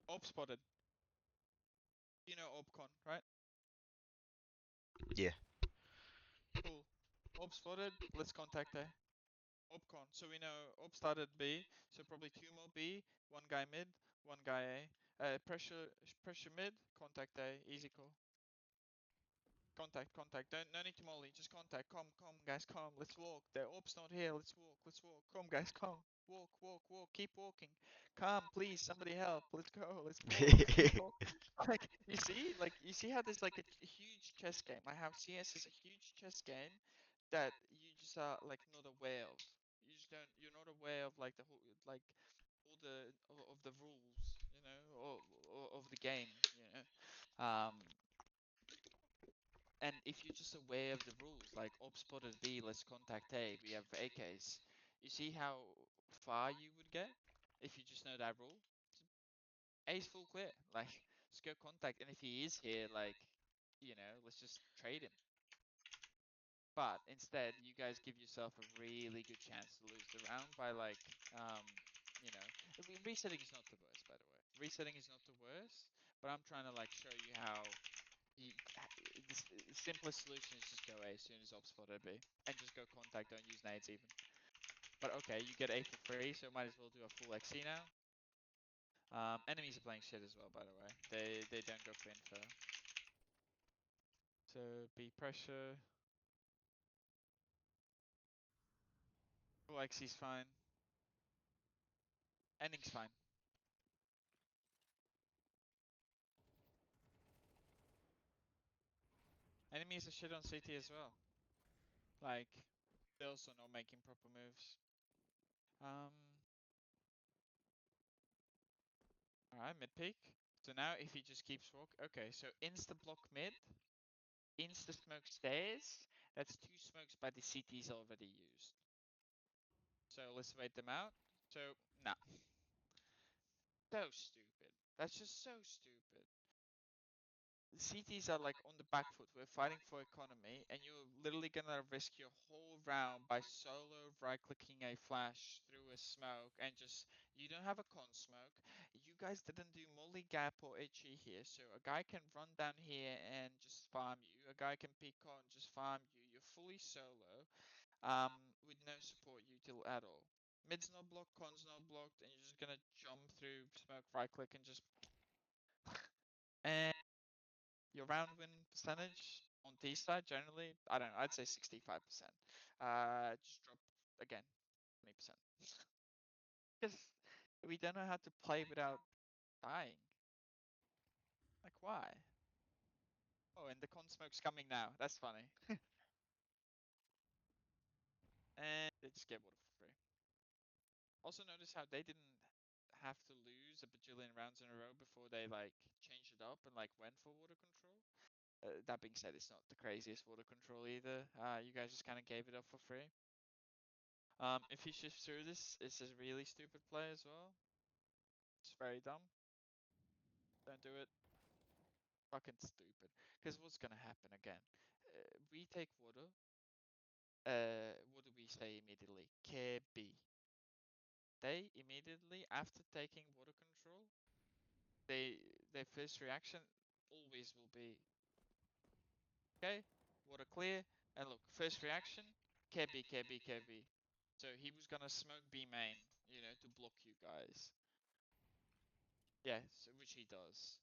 Op spotted. You know Opcon, right? Yeah. Cool. Op spotted, let's contact A. Opcon. So we know Op started B, so probably two more B, one guy mid, one guy A. Pressure mid, contact A, easy call. Contact. Don't no need to molly, just contact. Come guys, come. Let's walk. The Op's not here. Let's walk. Come guys, come. Walk. Keep walking. Come, please. Somebody help. Let's go. Let's walk. Keep walking. Like you see how there's like a huge chess game. Like how CS is a huge chess game that you just are like not aware of. You just don't. You're not aware of like the whole like all the of the rules. You know, of the game. You know. And if you're just aware of the rules, like op spotted B, let's contact A, we have AKs. You see how far you would get if you just know that rule? A's full clear. Like, just go contact. And if he is here, like, let's just trade him. But instead, you guys give yourself a really good chance to lose the round by resetting is not the worst, by the way. Resetting is not the worst, but I'm trying to like show you how the simplest solution is just go A as soon as op spot B. And just go contact, don't use nades even. But okay, you get A for free, so might as well do a full XC now. Enemies are playing shit as well, by the way. They don't go for info. So B pressure. Full XC's fine. Ending's fine. Enemies are shit on CT as well. Like, they're also not making proper moves. Um, Alright, mid peak. So now if he just keeps walk, okay, so insta block mid, insta smoke stairs. That's two smokes by the CTs already used. So let's wait them out. So, nah. So stupid. That's just so stupid. CTs are like on the back foot. We're fighting for economy, and you're literally gonna risk your whole round by solo right-clicking a flash through a smoke and just you don't have a con smoke. You guys didn't do molly gap or HE here, so a guy can run down here and just farm you. A guy can pick on just farm you. You're fully solo, with no support util at all. Mid's not blocked, con's not blocked, and you're just gonna jump through smoke right-click and just and your round win percentage on T side generally, I don't know, I'd say 65%. Just drop again 20%. Because we don't know how to play without dying. Like why? Oh, and the con smoke's coming now. That's funny. And they just get water for free. Also notice how they didn't have to lose a bajillion rounds in a row before they like changed it up and like went for water control. That being said, it's not the craziest water control either. You guys just kind of gave it up for free. If he shifts through this, it's a really stupid play as well. It's very dumb. Don't do it. Fucking stupid. Because what's gonna happen again? We take water. What do we say immediately? KB. They immediately after taking water control, their first reaction always will be okay, water clear, and look, first reaction, KB, KB, KB. So he was gonna smoke B main, to block you guys. Yeah, so, which he does.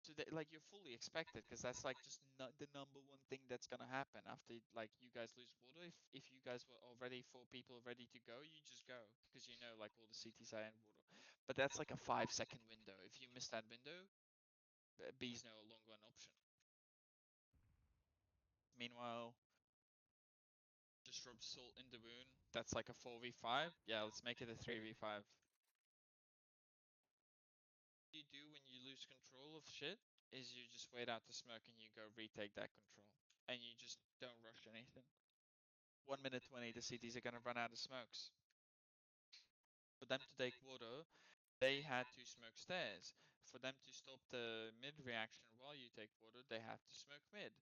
So that, like you're fully expected because that's like just not the number one thing that's gonna happen after like you guys lose water. If you guys were already four people ready to go, you just go because like all the CTs are in water. But that's like a 5 second window. If you miss that window, B's no longer an option. Meanwhile, just rub salt in the wound. That's like a 4v5. Yeah, let's make it a 3v5. You do when you lose control of shit is you just wait out the smoke and you go retake that control. And you just don't rush anything. 1 minute 20, the CTs are gonna run out of smokes. For them to take water, they had to smoke stairs. For them to stop the mid reaction while you take water, they have to smoke mid.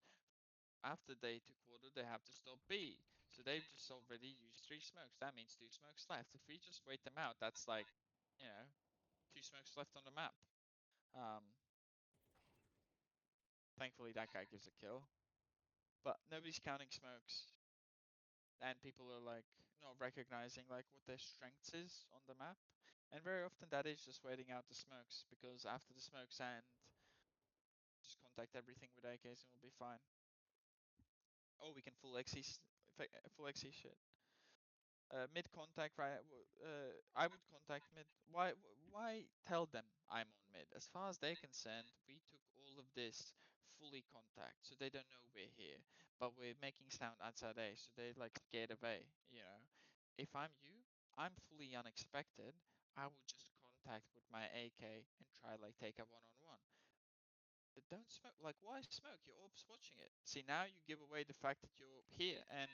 After they took water, they have to stop B. So they've just already used 3 smokes. That means 2 smokes left. If we just wait them out, that's like, you know, 2 smokes left on the map. Um, Thankfully that guy gives a kill. But nobody's counting smokes. And people are like not recognizing like what their strengths is on the map. And very often that is just waiting out the smokes because after the smokes end, just contact everything with AKs and we'll be fine. Oh, we can full XE shit. Mid contact, right? I would contact mid. Why tell them I'm on mid? As far as they're concerned, we took all of this fully contact, so they don't know we're here. But we're making sound outside A, so they're like scared of A. If I'm you, I'm fully unexpected. I would just contact with my AK and try like take a one-on-one. But don't smoke. Like, why smoke? You're ops watching it. See, now you give away the fact that you're here, and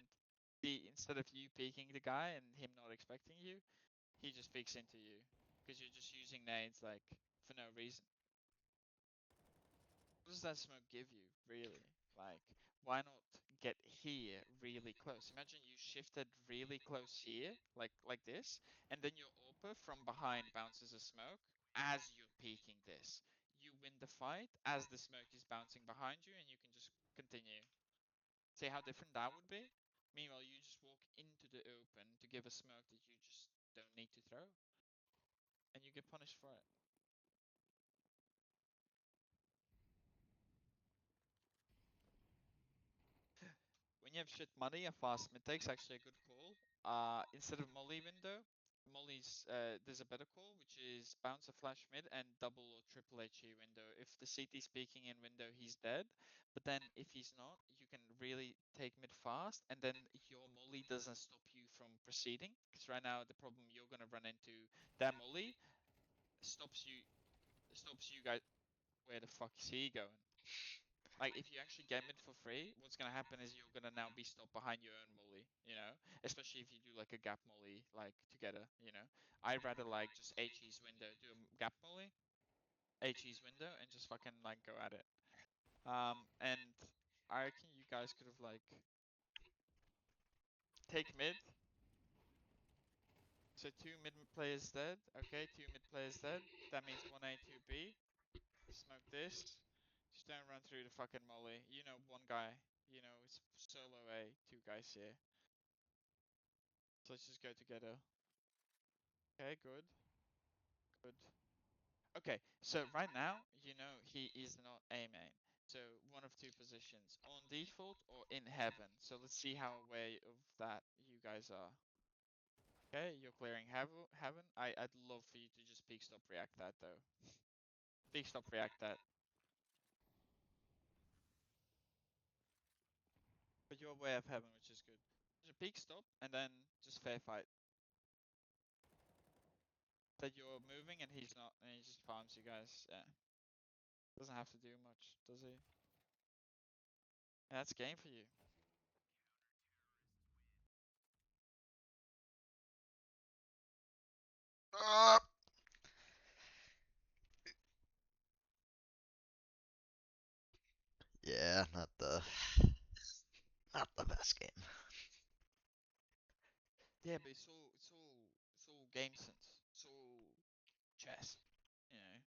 instead of you peeking the guy and him not expecting you, he just peeks into you because you're just using nades like for no reason. What does that smoke give you, really? Like, why not get here really close? Imagine you shifted really close here, like this, and then your AWPer from behind bounces a smoke as you're peeking this. You win the fight as the smoke is bouncing behind you, and you can just continue. See how different that would be? Meanwhile, you just walk into the open to give a smoke that you just don't need to throw, and you get punished for it. When you have shit money, a fast mid take's actually a good call. Instead of molly window, molly's there's a better call, which is bounce a flash mid and double or triple HE window. If the CT's peeking in window, he's dead. But then if he's not, you can really take mid fast, and then your molly doesn't stop you from proceeding. Because right now the problem you're gonna run into, that molly stops you guys. Where the fuck is he going? Like, if you actually get mid for free, what's gonna happen is you're gonna now be stopped behind your own molly. Especially if you do like a gap molly, like together. I'd rather like just HE's window do a gap molly, HE's window and just fucking like go at it. And I reckon you guys could have like take mid. So two mid players dead. Okay, two mid players dead. That means 1A, 2B. Smoke this. Just don't run through the fucking molly. You know, one guy. You know, it's solo A, two guys here. So let's just go together. Okay, good. Good. Okay, so right now, you know, he is not A main. So one of two positions, on default or in heaven. So let's see how aware of that you guys are. Okay, you're clearing heaven. I'd love for you to just peek stop react that though. Peek stop react that. But you're aware of heaven, which is good. Just peek stop and then just fair fight. That you're moving and he's not, and he just farms you guys. Yeah, doesn't have to do much, does he? Yeah, that's game for you. Uh, yeah, not the best game. Yeah, but it's all game sense. It's all chess. You know.